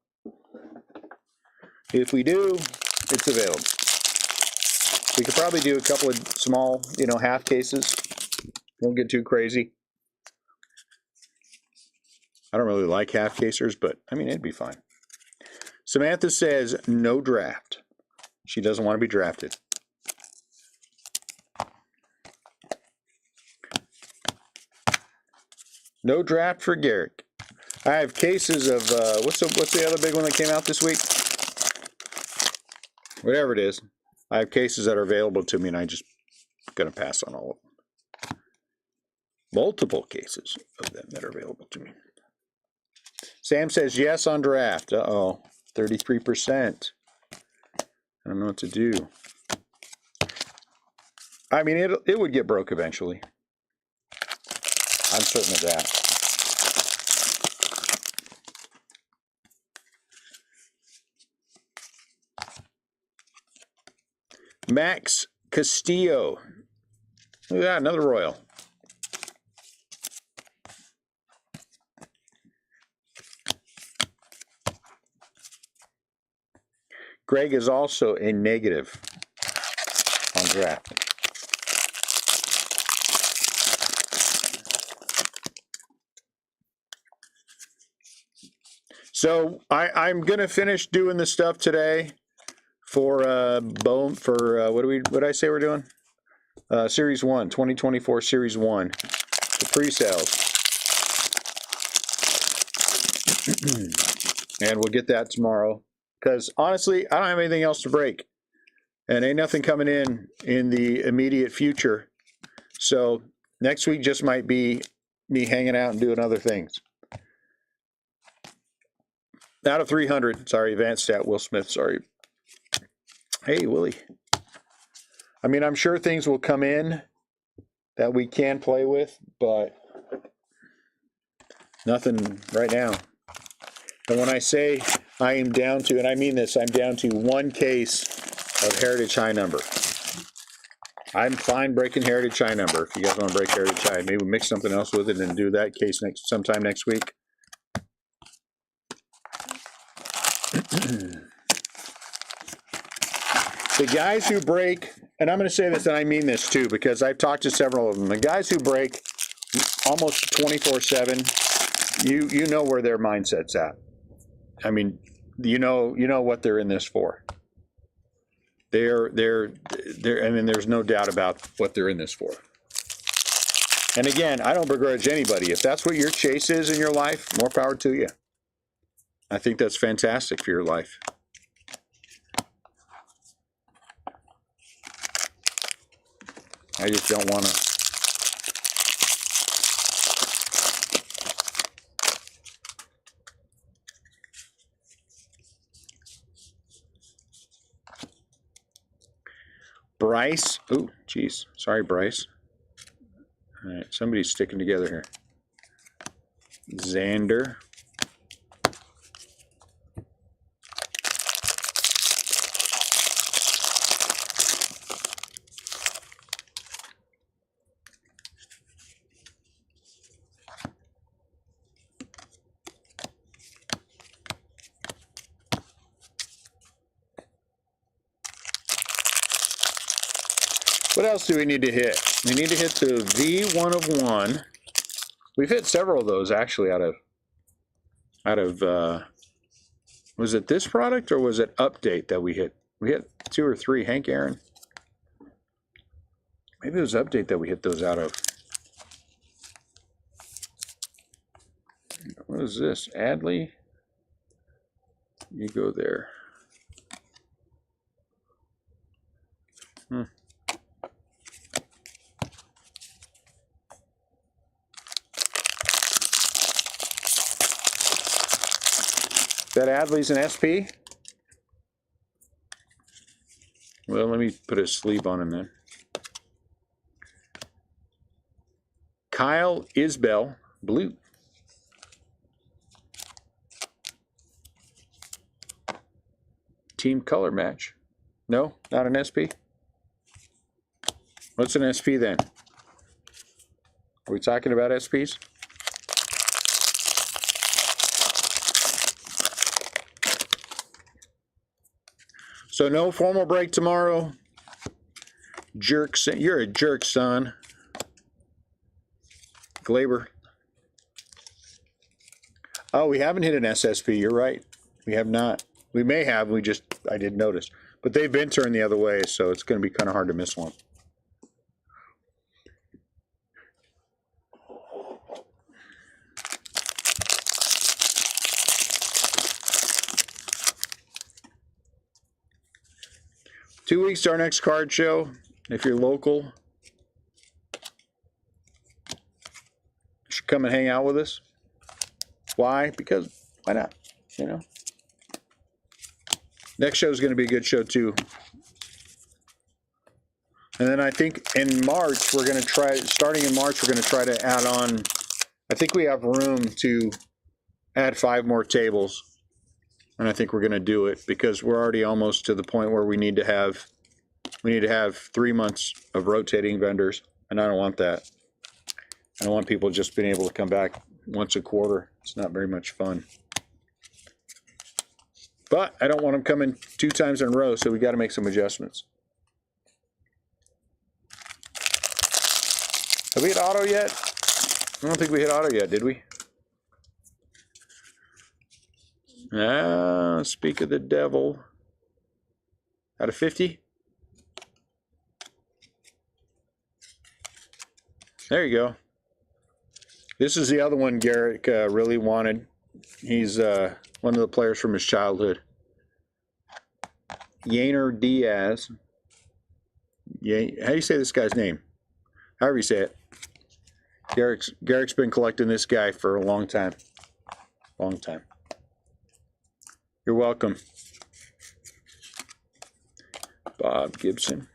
If we do, it's available. We could probably do a couple of small, you know, half cases. Won't get too crazy. I don't really like half casers, but I mean, it'd be fine. Samantha says no draft. She doesn't want to be drafted. No draft for Garrick. I have cases of what's the other big one that came out this week? Whatever it is. I have cases that are available to me, and I'm just going to pass on all of them. Multiple cases of them that are available to me. Sam says yes on draft. Uh-oh, 33%. I don't know what to do. I mean, it would get broke eventually. I'm certain of that. Max Castillo. Look at that, another Royal. Greg is also a negative on draft. So I'm gonna finish doing the stuff today for Bone for what did I say we're doing? Series 1, 2024 Series 1, the pre-sales. And we'll get that tomorrow. Because honestly, I don't have anything else to break. And ain't nothing coming in the immediate future. So next week just might be me hanging out and doing other things. Out of 300, sorry, advanced stat, Will Smith, sorry. Hey, Willie. I mean, I'm sure things will come in that we can play with, but nothing right now. And when I say I am down to, and I mean this, I'm down to one case of Heritage High Number. I'm fine breaking Heritage High Number. If you guys want to break Heritage High, maybe mix something else with it and do that case sometime next week. The guys who break, and I'm going to say this, and I mean this too, because I've talked to several of them. The guys who break almost 24/7, you know where their mindset's at. I mean, you know what they're in this for. They're I mean, there's no doubt about what they're in this for. And again, I don't begrudge anybody. If that's what your chase is in your life, more power to you. I think that's fantastic for your life. I just don't want to. Bryce. Oh, geez. Sorry, Bryce. All right, somebody's sticking together here. Xander. What else do we need to hit? We need to hit the V1 of 1. We've hit several of those actually out of was it this product or was it Update that we hit? We hit 2 or 3. Hank Aaron. Maybe it was Update that we hit those out of. What is this? Adley? You go there. That Adley's an SP? Well, let me put a sleeve on him then. Kyle Isbell, blue. Team color match. No, not an SP? What's an SP then? Are we talking about SPs? So no formal break tomorrow. Jerk, you're a jerk, son. Glaber. Oh, we haven't hit an SSP. You're right. We have not. We may have. I didn't notice. But they've been turned the other way, so it's going to be kind of hard to miss one. 2 weeks to our next card show. If you're local, you should come and hang out with us. Why? Because why not? You know. Next show is going to be a good show too. And then I think in March we're going to try. Starting in March, we're going to try to add on. I think we have room to add 5 more tables, and I think we're going to do it because we're already almost to the point where we need to have 3 months of rotating vendors, and I don't want that. I don't want people just being able to come back once a quarter. It's not very much fun. But I don't want them coming 2 times in a row, so we got to make some adjustments. Have we hit auto yet? I don't think we hit auto yet, did we? Speak of the devil. Out of 50? There you go. This is the other one Garrick really wanted. He's one of the players from his childhood. Yainer Diaz. How do you say this guy's name? However you say it. Garrick's been collecting this guy for a long time. Long time. You're welcome. Bob Gibson.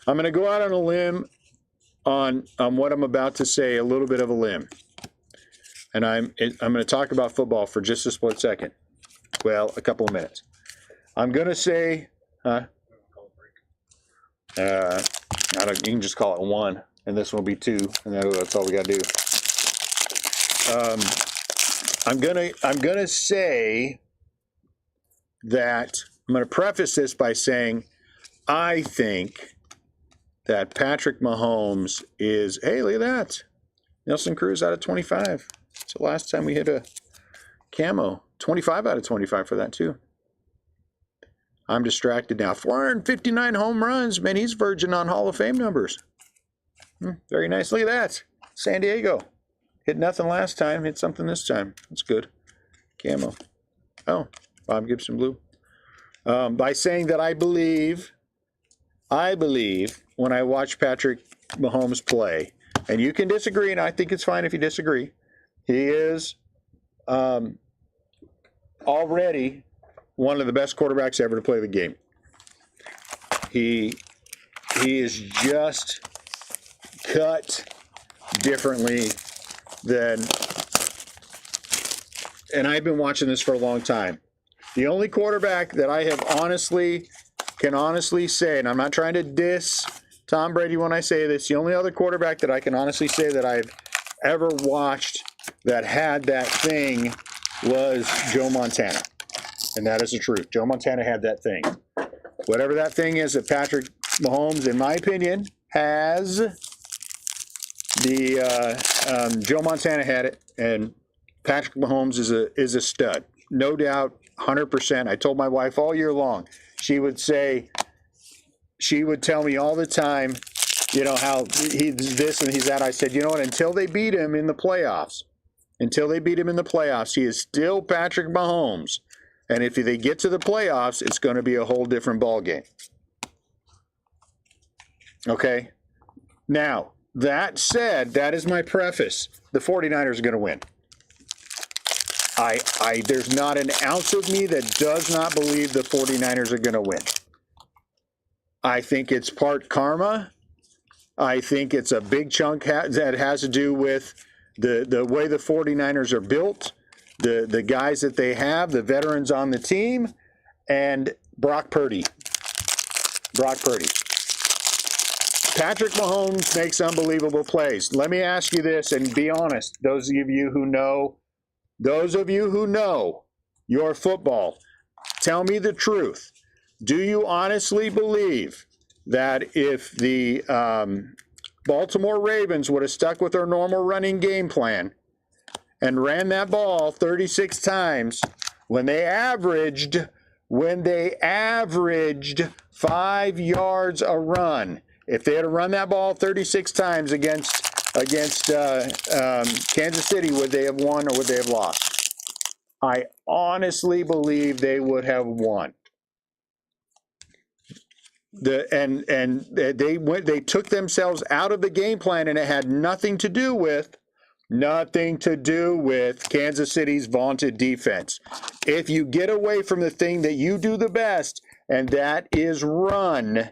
I'm going to go out on a limb on what I'm about to say, a little bit of a limb. And I'm going to talk about football for just a split second. Well, a couple of minutes. I'm going to say, you can just call it 1, and this will be 2, and that's all we got to do. I'm gonna say that I'm going to preface this by saying I think that Patrick Mahomes is, hey, look at that. Nelson Cruz out of 25. It's the last time we hit a camo. 25 out of 25 for that, too. I'm distracted now. 459 home runs. Man, he's verging on Hall of Fame numbers. Very nice. Look at that. San Diego. Hit nothing last time. Hit something this time. That's good. Camo. Oh, Bob Gibson blue. By saying that I believe when I watch Patrick Mahomes play, and you can disagree, and I think it's fine if you disagree, he is already one of the best quarterbacks ever to play the game. He is just cut differently than, and I've been watching this for a long time. The only quarterback that I can honestly say, and I'm not trying to diss Tom Brady when I say this, the only other quarterback that I can honestly say that I've ever watched that had that thing was Joe Montana. And that is the truth. Joe Montana had that thing. Whatever that thing is that Patrick Mahomes, in my opinion, has, Joe Montana had it, and Patrick Mahomes is a stud. No doubt, 100%. I told my wife all year long. She would tell me all the time, you know, how he's this and he's that. I said, you know what, until they beat him in the playoffs, he is still Patrick Mahomes. And if they get to the playoffs, it's going to be a whole different ball game. Okay? Now, that said, that is my preface. The 49ers are going to win. There's not an ounce of me that does not believe the 49ers are going to win. I think it's part karma. I think it's a big chunk that has to do with the way the 49ers are built, the guys that they have, the veterans on the team, and Brock Purdy. Patrick Mahomes makes unbelievable plays. Let me ask you this, and be honest, those of you who know your football, tell me the truth. Do you honestly believe that if the Baltimore Ravens would have stuck with their normal running game plan and ran that ball 36 times, when they averaged 5 yards a run, if they had run that ball 36 times against against Kansas City, would they have won or would they have lost? I honestly believe they would have won. They took themselves out of the game plan, and it had nothing to do with Kansas City's vaunted defense. If you get away from the thing that you do the best, and that is run,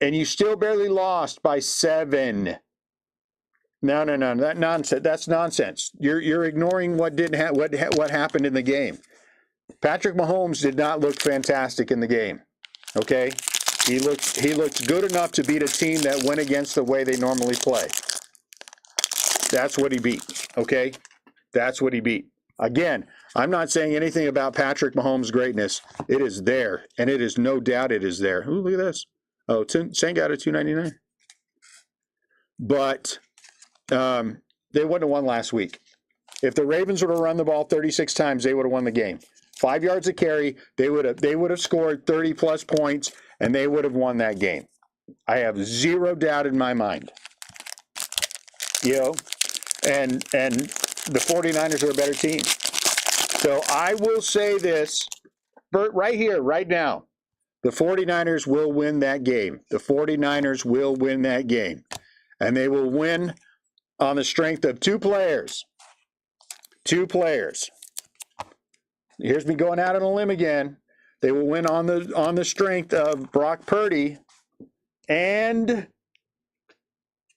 and you still barely lost by 7. No, that's nonsense. You're ignoring what happened in the game. Patrick Mahomes did not look fantastic in the game. Okay, he looked good enough to beat a team that went against the way they normally play. That's what he beat. Okay, that's what he beat. Again, I'm not saying anything about Patrick Mahomes' greatness. It is there, and it is no doubt it is there. Ooh, look at this. Oh, Saint got a $2.99. But they wouldn't have won last week. If the Ravens would have run the ball 36 times, they would have won the game. 5 yards of carry, they would have scored 30-plus points, and they would have won that game. I have zero doubt in my mind. You know, and the 49ers are a better team. So I will say this, Bert, right here, right now. The 49ers will win that game. The 49ers will win that game. And they will win on the strength of 2 players. 2 players. Here's me going out on a limb again. They will win on the strength of Brock Purdy and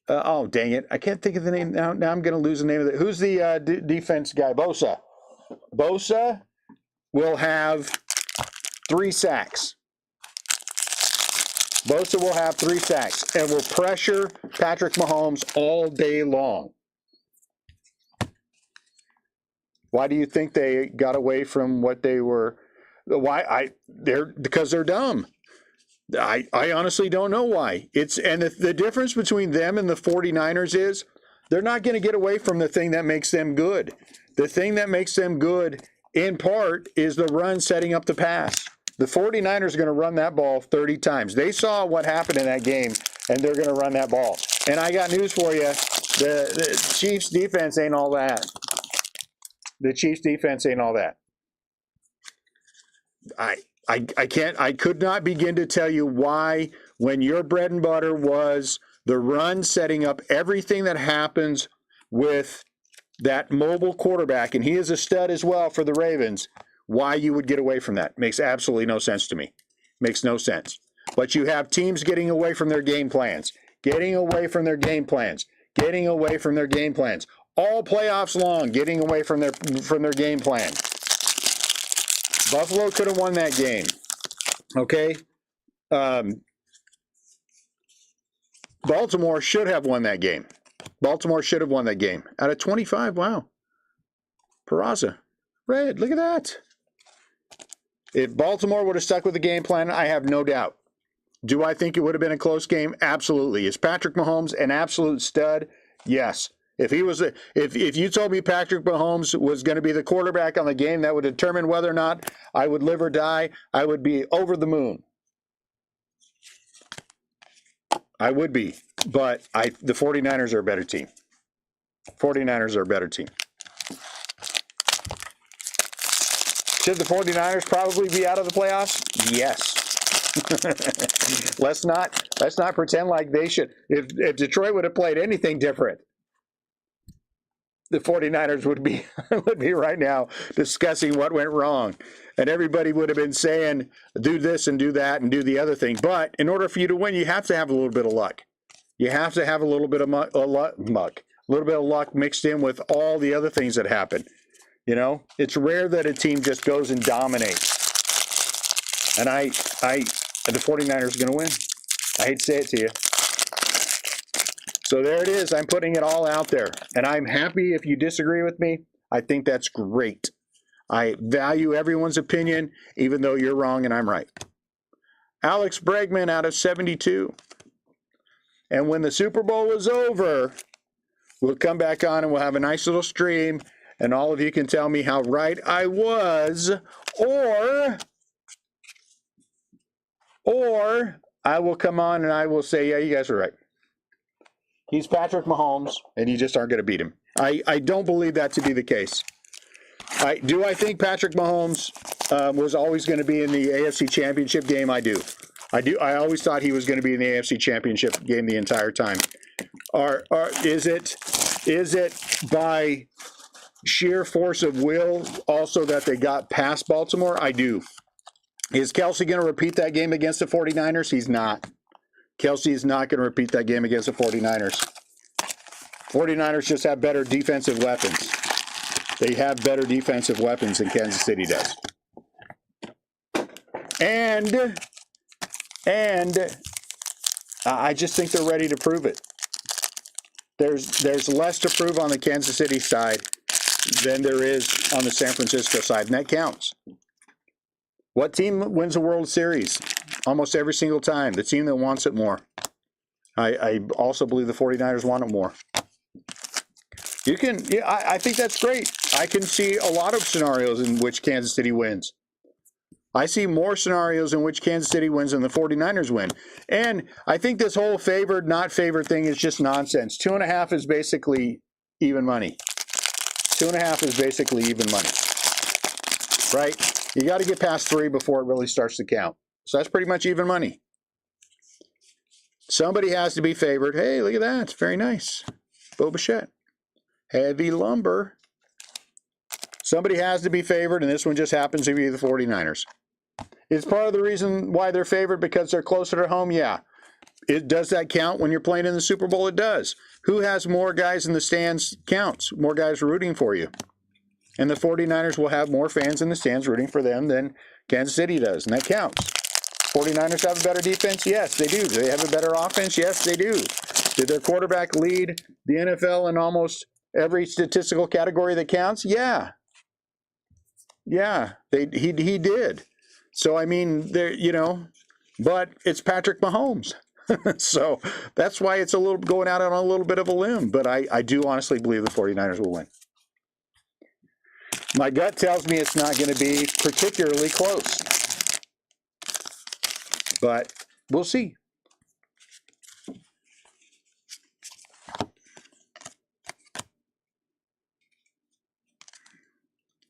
oh dang it, I can't think of the name now. Now I'm going to lose the name of it. Who's the defense guy? Bosa. Bosa will have 3 sacks. Bosa will have 3 sacks and will pressure Patrick Mahomes all day long. Why do you think they got away from what they were? Because they're dumb. I honestly don't know why. The difference between them and the 49ers is they're not going to get away from the thing that makes them good. The thing that makes them good, in part, is the run setting up the pass. The 49ers are going to run that ball 30 times. They saw what happened in that game, and they're going to run that ball. And I got news for you. The Chiefs' defense ain't all that. The Chiefs' defense ain't all that. I could not begin to tell you why, when your bread and butter was the run setting up everything that happens with that mobile quarterback, and he is a stud as well for the Ravens, why you would get away from that. Makes absolutely no sense to me. Makes no sense. But you have teams getting away from their game plans, all playoffs long, getting away from their game plan. Buffalo could have won that game. Okay? Baltimore should have won that game. Out of 25, wow. Peraza. Red, look at that. If Baltimore would have stuck with the game plan, I have no doubt. Do I think it would have been a close game? Absolutely. Is Patrick Mahomes an absolute stud? Yes. If you told me Patrick Mahomes was going to be the quarterback on the game that would determine whether or not I would live or die, I would be over the moon. I would be. But the 49ers are a better team. Should the 49ers probably be out of the playoffs? Yes. Let's not pretend like they should. If Detroit would have played anything different, the 49ers would be right now discussing what went wrong. And everybody would have been saying, do this and do that and do the other thing. But in order for you to win, you have to have a little bit of luck. You have to have a little bit of luck mixed in with all the other things that happen. You know, it's rare that a team just goes and dominates. And the 49ers are going to win. I hate to say it to you. So there it is. I'm putting it all out there. And I'm happy if you disagree with me. I think that's great. I value everyone's opinion, even though you're wrong and I'm right. Alex Bregman out of 72. And when the Super Bowl is over, we'll come back on and we'll have a nice little stream. And all of you can tell me how right I was, or I will come on and I will say, yeah, you guys are right. He's Patrick Mahomes, and you just aren't going to beat him. I don't believe that to be the case. I think Patrick Mahomes was always going to be in the AFC Championship game? I do. I always thought he was going to be in the AFC Championship game the entire time. Is it by sheer force of will also that they got past Baltimore? I do. Is Kelsey going to repeat that game against the 49ers? He's not. Kelsey is not going to repeat that game against the 49ers. 49ers just have better defensive weapons. They have better defensive weapons than Kansas City does. And I just think they're ready to prove it. There's less to prove on the Kansas City side than there is on the San Francisco side, and that counts. What team wins a World Series? Almost every single time. The team that wants it more. I also believe the 49ers want it more. I think that's great. I can see a lot of scenarios in which Kansas City wins. I see more scenarios in which Kansas City wins than the 49ers win. And I think this whole favored, not favored thing is just nonsense. 2.5 is basically even money. 2.5 is basically even money. Right? You got to get past 3 before it really starts to count. So that's pretty much even money. Somebody has to be favored. Hey, look at that. It's very nice. Bo Bichette. Heavy lumber. Somebody has to be favored, and this one just happens to be the 49ers. Is part of the reason why they're favored because they're closer to home? Yeah. Does that count when you're playing in the Super Bowl? It does. Who has more guys in the stands counts. More guys rooting for you. And the 49ers will have more fans in the stands rooting for them than Kansas City does, and that counts. 49ers have a better defense? Yes, they do. Do they have a better offense? Yes, they do. Did their quarterback lead the NFL in almost every statistical category that counts? Yeah. Yeah, he did. So, I mean, but it's Patrick Mahomes. So that's why it's a little going out on a little bit of a limb. But I do honestly believe the 49ers will win. My gut tells me it's not going to be particularly close. But we'll see.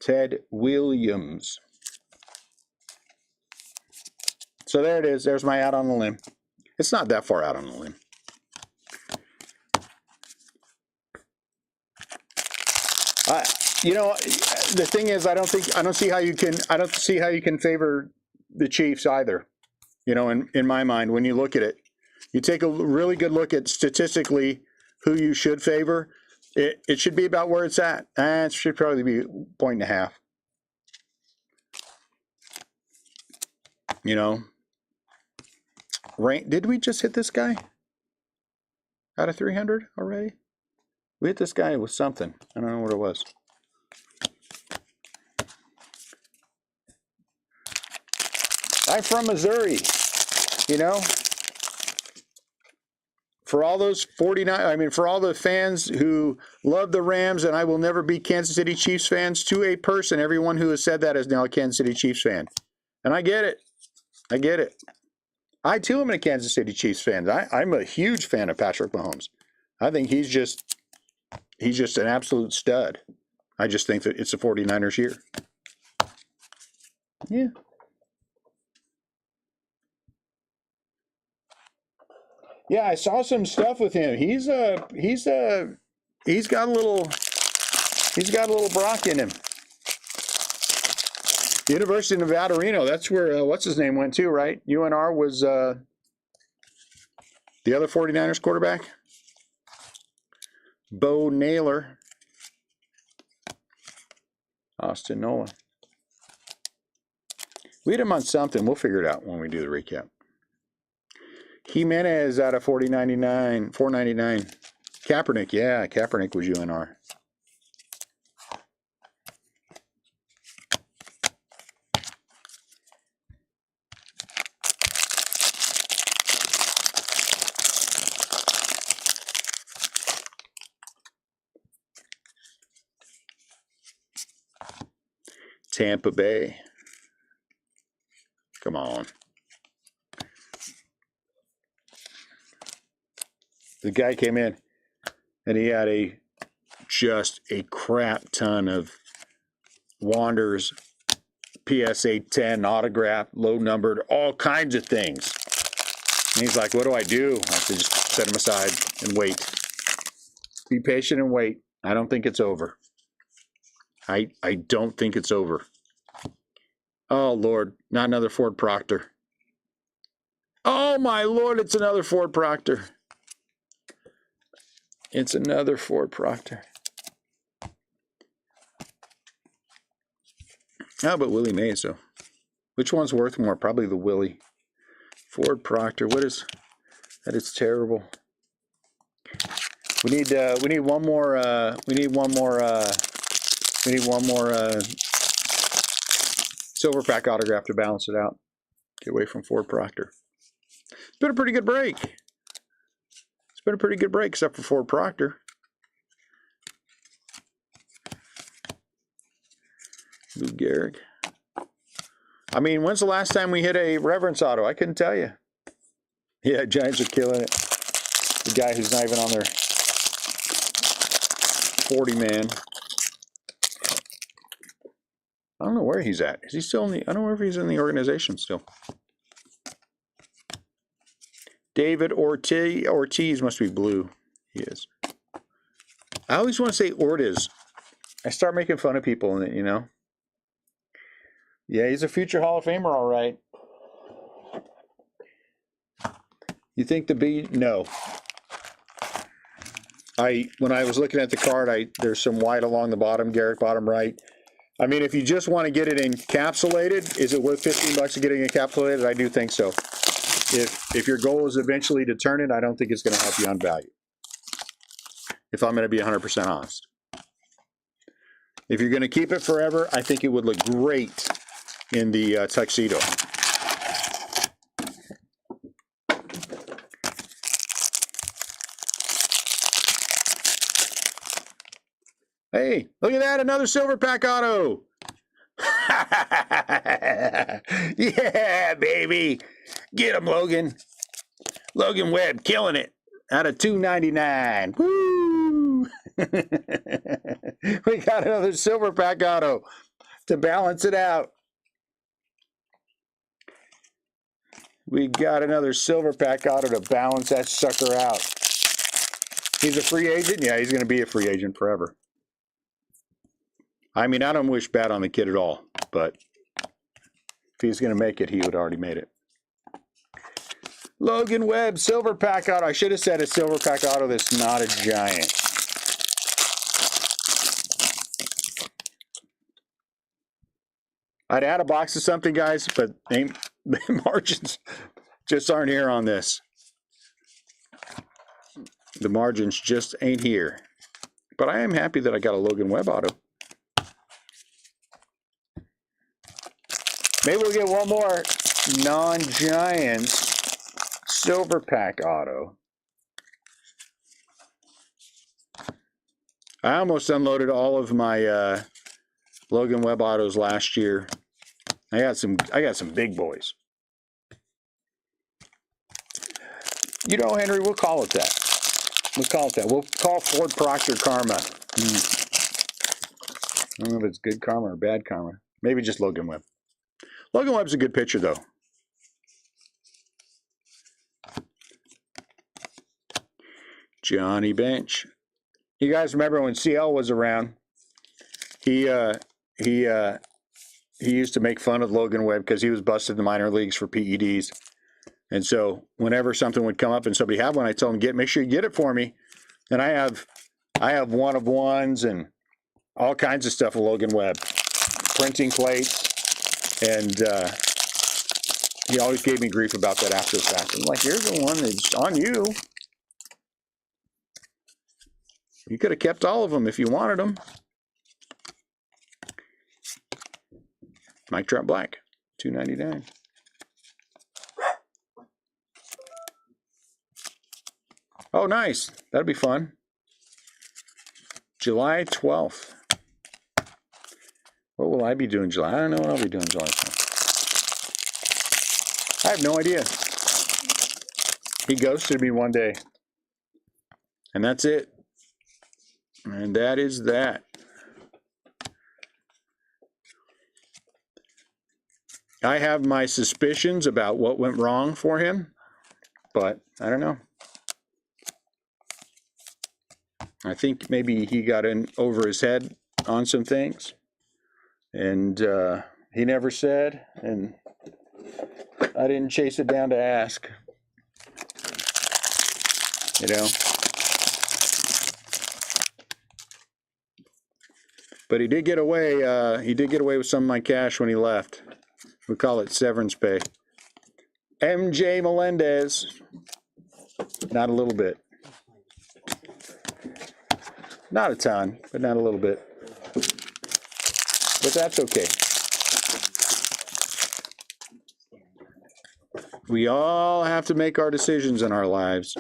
Ted Williams. So there it is. There's my out on the limb. It's not that far out on the limb. The thing is, I don't see how you can favor the Chiefs either. In my mind, when you look at it, you take a really good look at statistically who you should favor. It should be about where it's at. It should probably be 1.5. Did we just hit this guy out of 300 already? We hit this guy with something. I don't know what it was. I'm from Missouri, For all those for all the fans who love the Rams, and I will never be Kansas City Chiefs fans, to a person, everyone who has said that is now a Kansas City Chiefs fan. And I get it. I, too, am a Kansas City Chiefs fan. I'm a huge fan of Patrick Mahomes. I think he's just an absolute stud. I just think that it's the 49ers year. Yeah. Yeah, I saw some stuff with him. He's got a little Brock in him. University of Nevada, Reno. That's where what's his name went to, right? UNR was the other 49ers quarterback. Bo Naylor. Austin Nola. We had him on something. We'll figure it out when we do the recap. Jimenez out of 499. Kaepernick, yeah, Kaepernick was UNR. Tampa Bay. Come on. The guy came in. and he had just a crap ton of Wanderers, PSA 10, autographed, low numbered, all kinds of things. And he's like, what do I do? I have to just set him aside and wait. Be patient and wait. I don't think it's over. I don't think it's over. Oh, Lord, not another Ford Proctor. Oh, my Lord, it's another Ford Proctor. It's another Ford Proctor. How about Willie Mays, though? Which one's worth more? Probably the Willie. Ford Proctor. What is that? Is terrible. We need one more. We need one more silver pack autograph to balance it out. Get away from Ford Proctor. It's been a pretty good break. It's been a pretty good break, except for Ford Proctor. Lou Gehrig. I mean, when's the last time we hit a Reverence auto? I couldn't tell you. Yeah, Giants are killing it. The guy who's not even on their 40-man. I don't know where he's at. Is he still in the... I don't know if he's in the organization still. David Ortiz must be blue. He is. I always want to say Ortiz. I start making fun of people in it, you know. Yeah, he's a future Hall of Famer, all right. You think the B? No. When I was looking at the card, there's some white along the bottom, Garrett, bottom right. I mean, if you just want to get it encapsulated, is it worth $15 to get it encapsulated? I do think so. If your goal is eventually to turn it, I don't think it's going to help you on value. If I'm going to be 100% honest. If you're going to keep it forever, I think it would look great in the tuxedo. Hey, look at that, another silver pack auto. Yeah, baby. Get him, Logan. Logan Webb killing it out of $2.99. Woo! We got another silver pack auto to balance it out. We got another silver pack auto to balance that sucker out. He's a free agent? Yeah, he's going to be a free agent forever. I mean, I don't wish bad on the kid at all, but if he's going to make it, he would already made it. Logan Webb, silver pack auto. I should have said a silver pack auto that's not a Giant. I'd add a box of something, guys, but margins just aren't here on this. The margins just ain't here. But I am happy that I got a Logan Webb auto. Maybe we'll get one more non-Giants silver pack auto. I almost unloaded all of my Logan Webb autos last year. I got some big boys. You know, Henry, we'll call it that. We'll call it that. We'll call Ford Proctor karma. I don't know if it's good karma or bad karma. Maybe just Logan Webb. Logan Webb's a good pitcher, though. Johnny Bench. You guys remember when CL was around? He used to make fun of Logan Webb because he was busted in the minor leagues for PEDs. And so whenever something would come up and somebody had one, I told him, make sure you get it for me. And I have one of ones and all kinds of stuff with Logan Webb. Printing plates. And he always gave me grief about that after the fact. I'm like, here's the one that's on you. You could have kept all of them if you wanted them. Mike Trout Black, $2.99. Oh, nice. That'd be fun. July 12th. What will I be doing July? I don't know what I'll be doing July 12th. I have no idea. He ghosted me one day. And that's it. And that is that. I have my suspicions about what went wrong for him, but I don't know. I think maybe he got in over his head on some things, and he never said, and I didn't chase it down to ask. You know? But he did get away. He did get away with some of my cash when he left. We call it severance pay. MJ Melendez. Not a little bit. Not a ton, but not a little bit. But that's okay. We all have to make our decisions in our lives.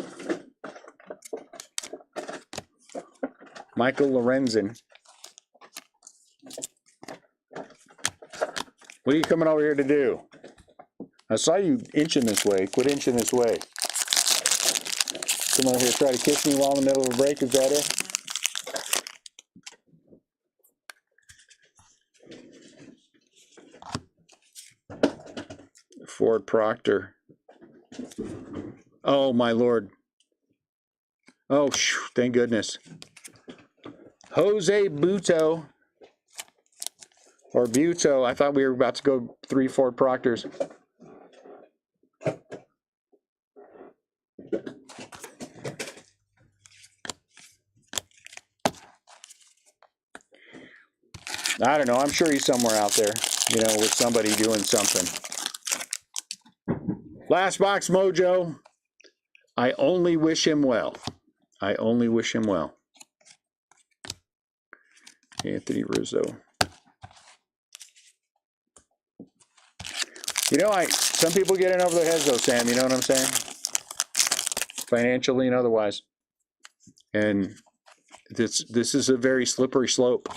Michael Lorenzen. What are you coming over here to do? I saw you inching this way. Quit inching this way. Come over here, try to kiss me while in the middle of a break. Is that it? Ford Proctor. Oh, my Lord. Oh, thank goodness. Jose Buto. Or Buto. I thought we were about to go 3 Ford Proctors. I don't know. I'm sure he's somewhere out there, you know, with somebody doing something. Last box mojo. I only wish him well. I only wish him well. Anthony Rizzo. You know, some people get in over their heads though, Sam. You know what I'm saying? Financially and otherwise. And this is a very slippery slope.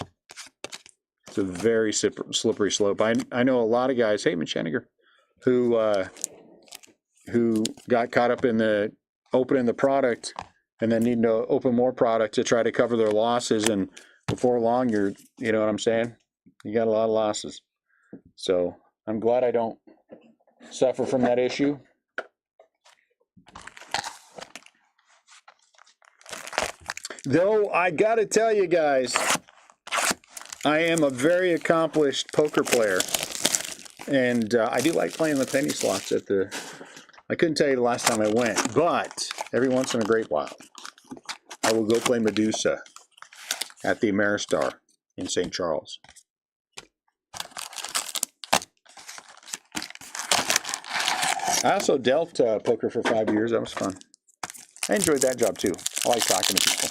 It's a very slippery slope. I know a lot of guys, hey, Mechaniger, who got caught up in the opening the product and then needing to open more product to try to cover their losses. And before long, you know what I'm saying? You got a lot of losses. So I'm glad I don't suffer from that issue. Though I got to tell you guys, I am a very accomplished poker player. And I do like playing the penny slots at the... I couldn't tell you the last time I went, but every once in a great while, I will go play Medusa at the Ameristar in St. Charles. I also dealt poker for 5 years. That was fun. I enjoyed that job too. I like talking to people.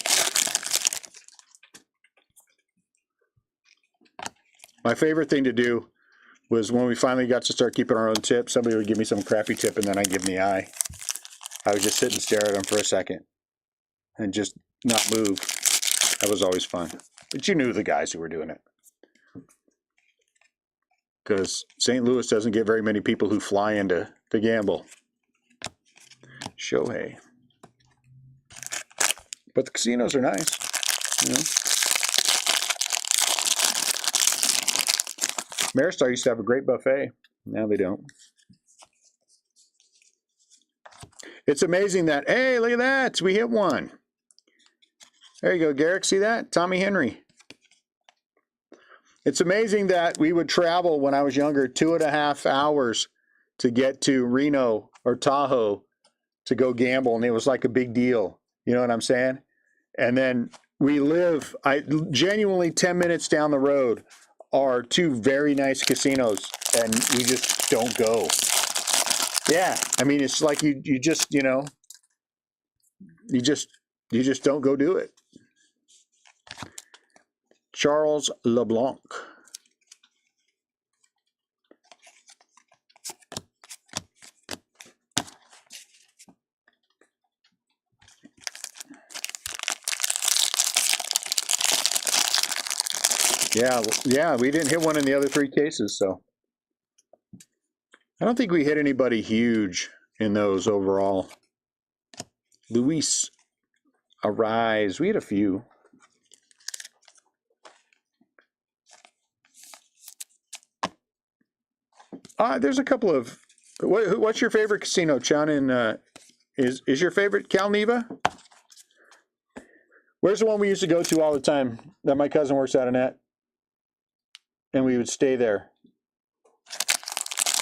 My favorite thing to do was when we finally got to start keeping our own tips, somebody would give me some crappy tip and then I'd give them the eye. I would just sit and stare at them for a second and just not move. That was always fun. But you knew the guys who were doing it. Because St. Louis doesn't get very many people who fly in to gamble. Shohei. But the casinos are nice, you know. Maristar used to have a great buffet. Now they don't. It's amazing that, hey, look at that. We hit one. There you go, Garrick. See that? Tommy Henry. It's amazing that we would travel when I was younger 2.5 hours to get to Reno or Tahoe to go gamble, and it was like a big deal. You know what I'm saying? And then we live, genuinely 10 minutes down the road are 2 very nice casinos, and we just don't go. Yeah, I mean, it's like you just, you know, you just don't go do it. Charles LeBlanc. Yeah, we didn't hit one in the other 3 cases, so I don't think we hit anybody huge in those overall. Luis Arise, we had a few. There's a couple of. What's your favorite casino, Chun? Is your favorite Cal Neva? Where's the one we used to go to all the time that my cousin works out in at? And we would stay there.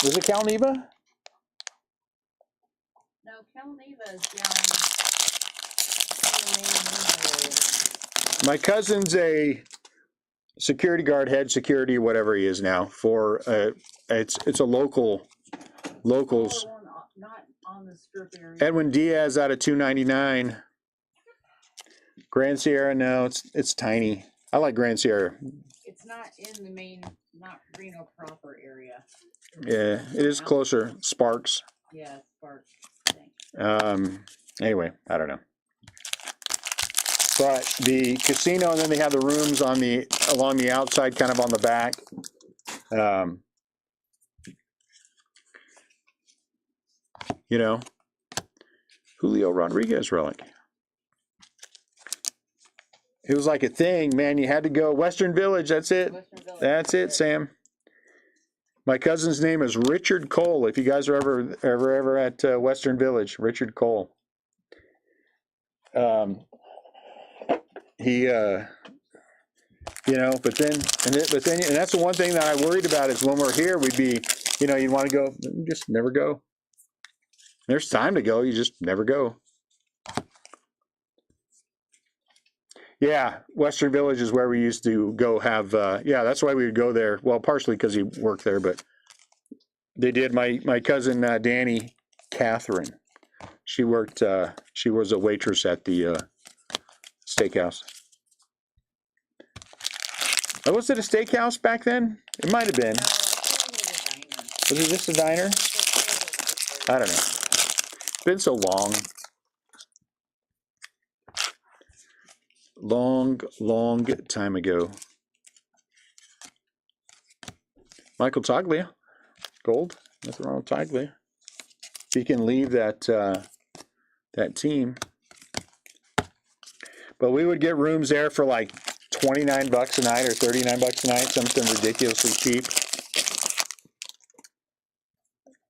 Was it Cal Neva? No, Cal Neva is down in the main road. My cousin's a security guard, head security, whatever he is now. For it's a locals. Not on the strip area. Edwin Diaz out of 299. Grand Sierra, no, it's tiny. I like Grand Sierra. It's not in the main, not Reno proper area. Yeah, it is closer. Sparks. Yeah, Sparks. Anyway, I don't know. But the casino, and then they have the rooms along the outside, kind of on the back. You know, Julio Rodriguez relic. It was like a thing, man. You had to go Western Village. That's it. That's it, Sam. My cousin's name is Richard Cole. If you guys are ever at Western Village, Richard Cole. He, you know, but then, and that's the one thing that I worried about is when we're here, we'd be, you know, you want to go, you just never go. There's time to go, you just never go. Yeah, Western Village is where we used to go have, yeah, that's why we would go there. Well, partially because he worked there, but they did. My cousin, Danny Catherine, she worked, she was a waitress at the steakhouse. Oh, was it a steakhouse back then? It might have been. Was it just a diner? I don't know. It's been so long. Long time ago. Michael Toglia, gold. Nothing wrong with Toglia. He can leave that that team. But we would get rooms there for like $29 a night or $39 a night, something ridiculously cheap.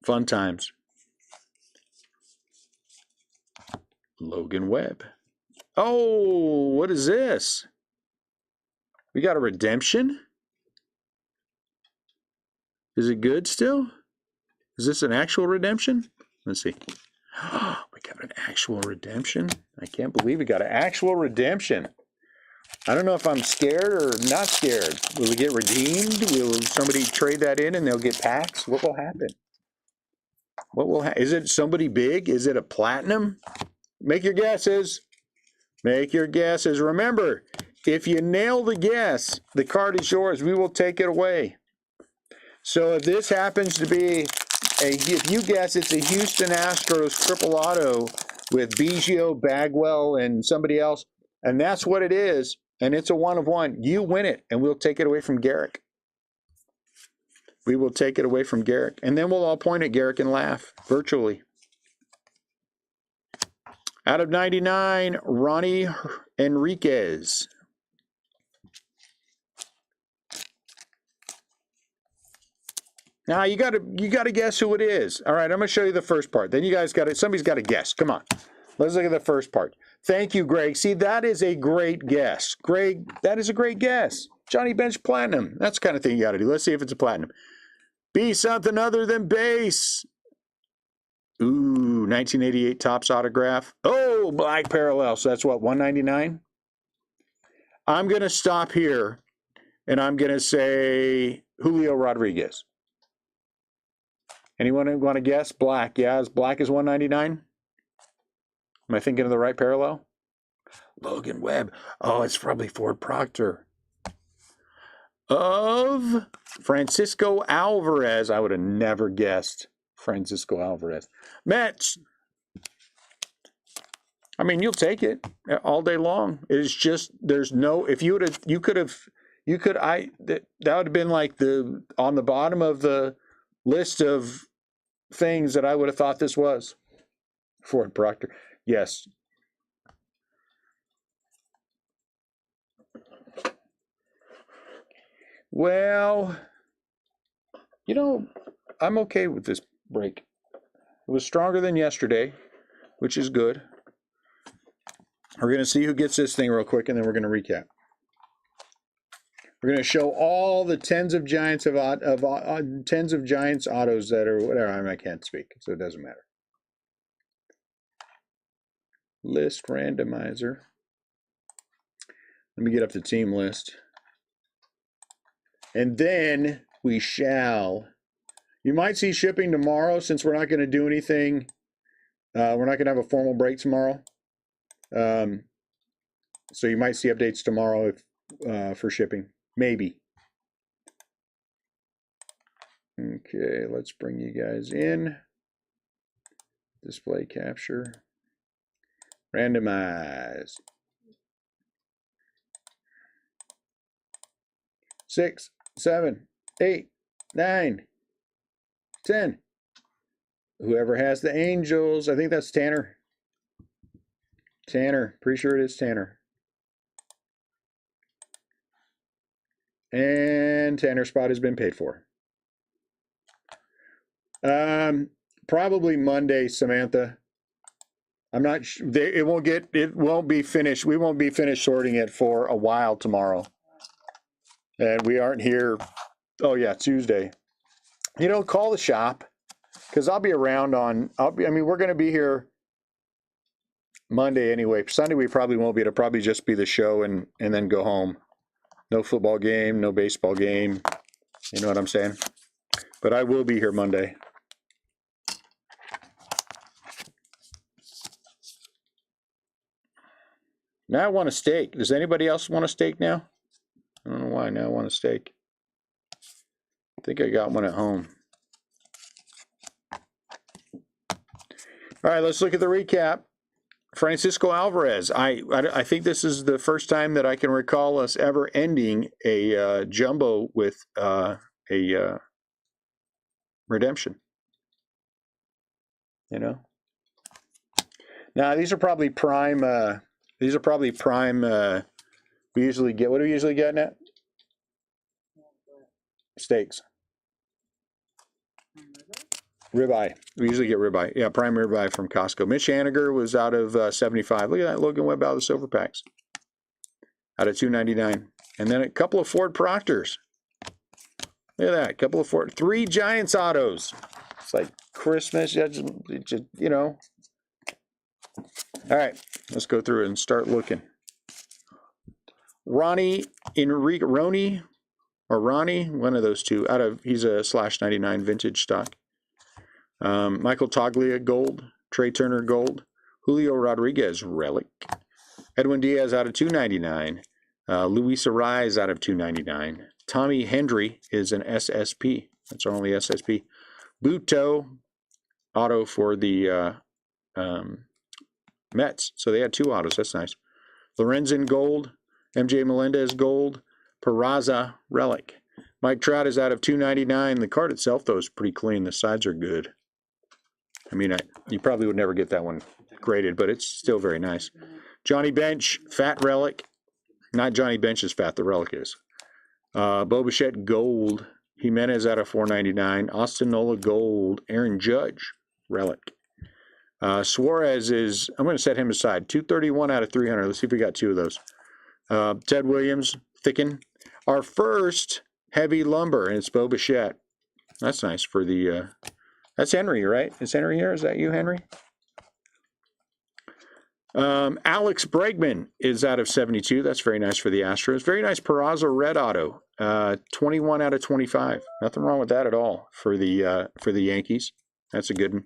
Fun times. Logan Webb. Oh, what is this? We got a redemption? Is it good still? Is this an actual redemption? Let's see. Oh, we got an actual redemption. I can't believe we got an actual redemption. I don't know if I'm scared or not scared. Will it get redeemed? Will somebody trade that in and they'll get packs? What will happen? What will is it somebody big? Is it a platinum? Make your guesses. Make your guesses. Remember, if you nail the guess, the card is yours. We will take it away. So if this happens to be if you guess it's a Houston Astros triple auto with Biggio, Bagwell, and somebody else, and that's what it is, and it's a 1 of 1, you win it, and we'll take it away from Garrick. We will take it away from Garrick, and then we'll all point at Garrick and laugh virtually. Out of 99, Ronnie Enriquez. Now you gotta guess who it is. All right, I'm gonna show you the first part. Then you guys somebody's got to guess. Come on, let's look at the first part. Thank you, Greg. See, that is a great guess, Greg. That is a great guess. Johnny Bench Platinum. That's the kind of thing you got to do. Let's see if it's a platinum. Be something other than base. Ooh, 1988 Topps autograph. Oh, black parallel. So that's what, 199? I'm going to stop here, and I'm going to say Julio Rodriguez. Anyone want to guess? Black. Yeah, black is 199? Am I thinking of the right parallel? Logan Webb. Oh, it's probably Ford Proctor. Of Francisco Alvarez. I would have never guessed Francisco Alvarez. Mets. I mean, you'll take it all day long. It's just there's no. If you would have, that would have been like on the bottom of the list of things that I would have thought this was. Ford Proctor. Yes. Well, you know, I'm okay with this break. It was stronger than yesterday, which is good. We're going to see who gets this thing real quick, and then we're going to recap. We're going to show all the tens of giants tens of giants autos that are whatever. I can't speak, so it doesn't matter. List randomizer. Let me get up the team list. And then we shall. You might see shipping tomorrow since we're not going to do anything. We're not going to have a formal break tomorrow. So you might see updates tomorrow for shipping. Maybe. Okay, let's bring you guys in. Display capture. Randomize. 6, 7, 8, 9, 10. Whoever has the angels, I think that's Tanner. Tanner, pretty sure it is Tanner. And Tanner's spot has been paid for. Probably Monday, Samantha. I'm not sure. It won't be finished. We won't be finished sorting it for a while tomorrow. And we aren't here. Oh yeah, Tuesday. You know, call the shop because I'll be around on. We're going to be here Monday anyway. Sunday we probably won't be. It'll probably just be the show and then go home. No football game, no baseball game. You know what I'm saying? But I will be here Monday. Now I want a steak. Does anybody else want a steak now? I don't know why. Now I want a steak. I think I got one at home. All right, let's look at the recap. Francisco Alvarez. I think this is the first time that I can recall us ever ending a jumbo with a redemption. You know. Now these are probably prime. We usually get. What do we usually get, Nat? Steaks. Ribeye. We usually get ribeye. Yeah, prime ribeye from Costco. Mitch Haniger was out of 75. Look at that. Logan Webb out of the silver packs. Out of $2.99. And then a couple of Ford Proctors. Look at that. A couple of Ford. 3 Giants autos. It's like Christmas. Just, you know. All right. Let's go through it and start looking. Ronnie, one of those two. He's a /99 vintage stock. Michael Toglia gold, Trey Turner gold, Julio Rodriguez relic, Edwin Diaz out of $2.99, Luis Arraez out of $2.99, Tommy Hendry is an SSP. That's our only SSP. Buto auto for the Mets. So they had 2 autos. That's nice. Lorenzen gold, MJ Melendez gold, Peraza relic. Mike Trout is out of $2.99. The card itself, though, is pretty clean. The sides are good. I mean, you probably would never get that one graded, but it's still very nice. Johnny Bench, fat relic. Not Johnny Bench's fat, the relic is. Bo Bichette gold. Jimenez out of $4.99. Austin Nola gold. Aaron Judge relic. Suarez is, I'm going to set him aside. 231 out of 300. Let's see if we got 2 of those. Ted Williams, thicken. Our first heavy lumber, and it's Bo Bichette. That's nice for the, that's Henry, right? Is Henry here? Is that you, Henry? Alex Bregman is out of 72. That's very nice for the Astros. Very nice Peraza red auto. 21 out of 25. Nothing wrong with that at all for the Yankees. That's a good one.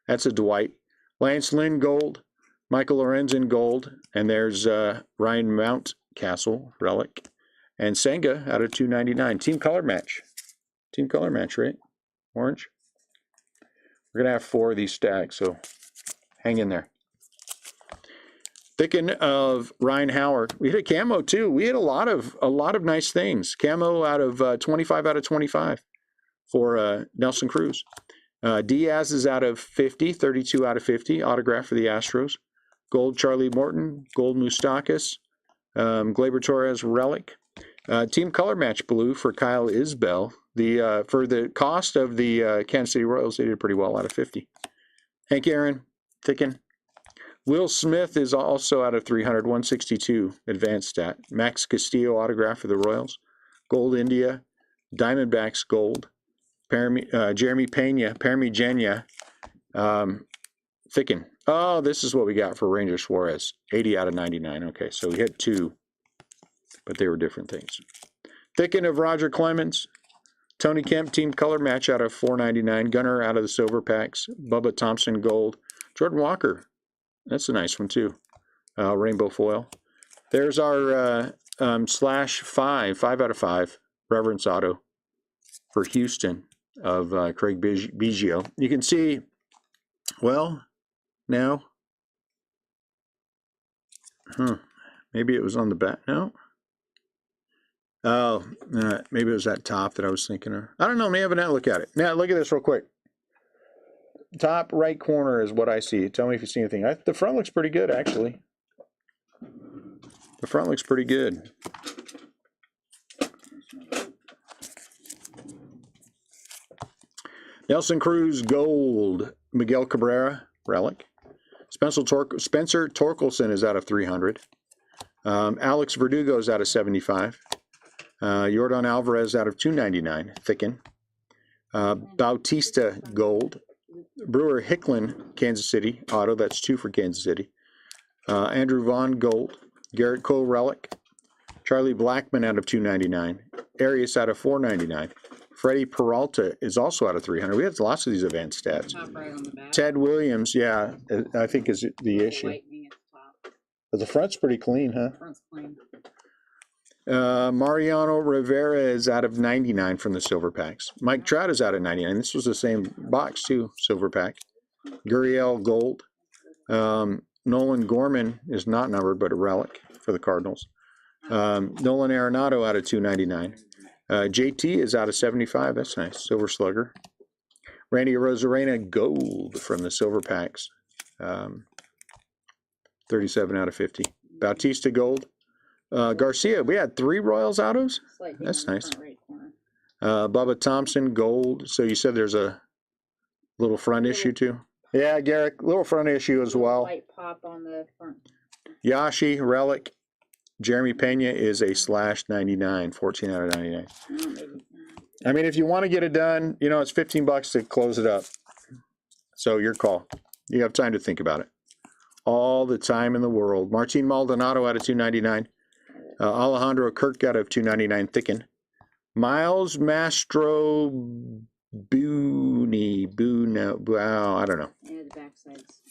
That's a Dwight. Lance Lynn gold. Michael Lorenzen gold. And there's Ryan Mountcastle relic. And Senga out of $2.99. Team color match. Team color match, right? Orange. We're going to have 4 of these stacks, so hang in there. Thicken of Ryan Howard. We hit a camo, too. We hit a lot of nice things. Camo out of 25 out of 25 for Nelson Cruz. Diaz is out of 50, 32 out of 50. Autograph for the Astros. Gold Charlie Morton. Gold Moustakas. Gleyber Torres relic. Team color match blue for Kyle Isbell. The for the cost of the Kansas City Royals, they did pretty well out of 50. Hank Aaron, thicken. Will Smith is also out of 300, 162 advanced stat. Max Castillo autograph for the Royals. Gold India, Diamondbacks gold. Jeremy Pena, Parmigiana, thicken. Oh, this is what we got for Ranger Suarez, 80 out of 99. Okay, so we hit 2, but they were different things. Thicken of Roger Clemens. Tony Kemp, team color match out of 499. Gunner out of the silver packs. Bubba Thompson gold. Jordan Walker, that's a nice one too. Rainbow foil. There's our /5 out of 5 Reverence auto for Houston of Craig Biggio. You can see, well, now, maybe it was on the back. No. Oh, maybe it was that top that I was thinking of. I don't know. Maybe have a look at it. Now, look at this real quick. Top right corner is what I see. Tell me if you see anything. The front looks pretty good, actually. The front looks pretty good. Nelson Cruz gold. Miguel Cabrera relic. Spencer Torkelson is out of 300. Alex Verdugo is out of 75. Yordan Alvarez out of 299, thicken. Bautista gold. Brewer Hicklin, Kansas City auto, that's 2 for Kansas City. Andrew Vaughn gold. Garrett Cole relic. Charlie Blackmon out of 299. Arias out of 499. Freddie Peralta is also out of 300. We have lots of these advanced stats. Top right on the back. Ted Williams, yeah, I think is the issue. Lightning at the top. But the front's pretty clean, huh? Front's clean. Mariano Rivera is out of 99 from the silver packs. Mike Trout is out of 99. This was the same box too, silver pack. Gurriel gold. Nolan Gorman is not numbered, but a relic for the Cardinals. Nolan Arenado out of 299. JT is out of 75. That's nice. Silver Slugger. Randy Arozarena gold from the silver packs. 37 out of 50. Bautista gold. Garcia, we had 3 Royals autos. That's nice. Bubba Thompson gold. So you said there's a little front issue too? Yeah, Garrick, little front issue as well. White pop on the front. Yashi relic. Jeremy Pena is a /99, 14 out of 99. I mean, if you want to get it done, you know, it's $15 to close it up. So your call. You have time to think about it. All the time in the world. Martin Maldonado out of 299. Alejandro Kirk out of 299, thicken. Miles Mastro Wow, I don't know. Yeah, the backside's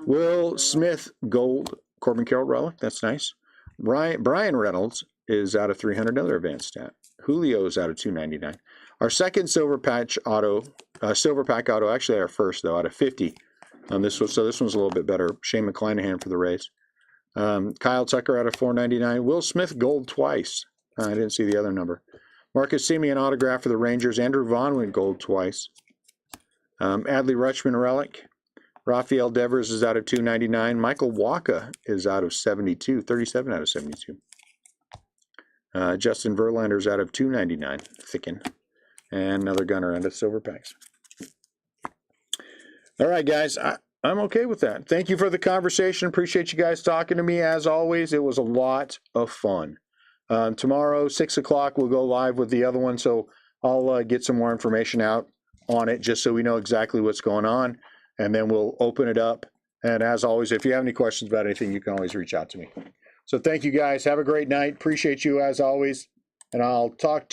Will Smith gold. Corbin Carroll relic, that's nice. Brian Reynolds is out of 300, another advanced stat. Julio is out of 299. Our second silver pack auto, actually our first though, out of 50. This one's a little bit better. Shane McClanahan for the Rays. Kyle Tucker out of 499. Will Smith gold twice. I didn't see the other number. Marcus Semien autograph for the Rangers. Andrew Vaughn went gold twice. Adley Rutschman relic. Rafael Devers is out of 299. Michael Wacha is out of 72. 37 out of 72. Justin Verlander's out of 299. Thicken. And another gunner out of silver packs. All right, guys. I'm okay with that. Thank you for the conversation. Appreciate you guys talking to me. As always, it was a lot of fun. Tomorrow, 6 o'clock, we'll go live with the other one. So I'll get some more information out on it just so we know exactly what's going on. And then we'll open it up. And as always, if you have any questions about anything, you can always reach out to me. So thank you guys. Have a great night. Appreciate you as always. And I'll talk to you.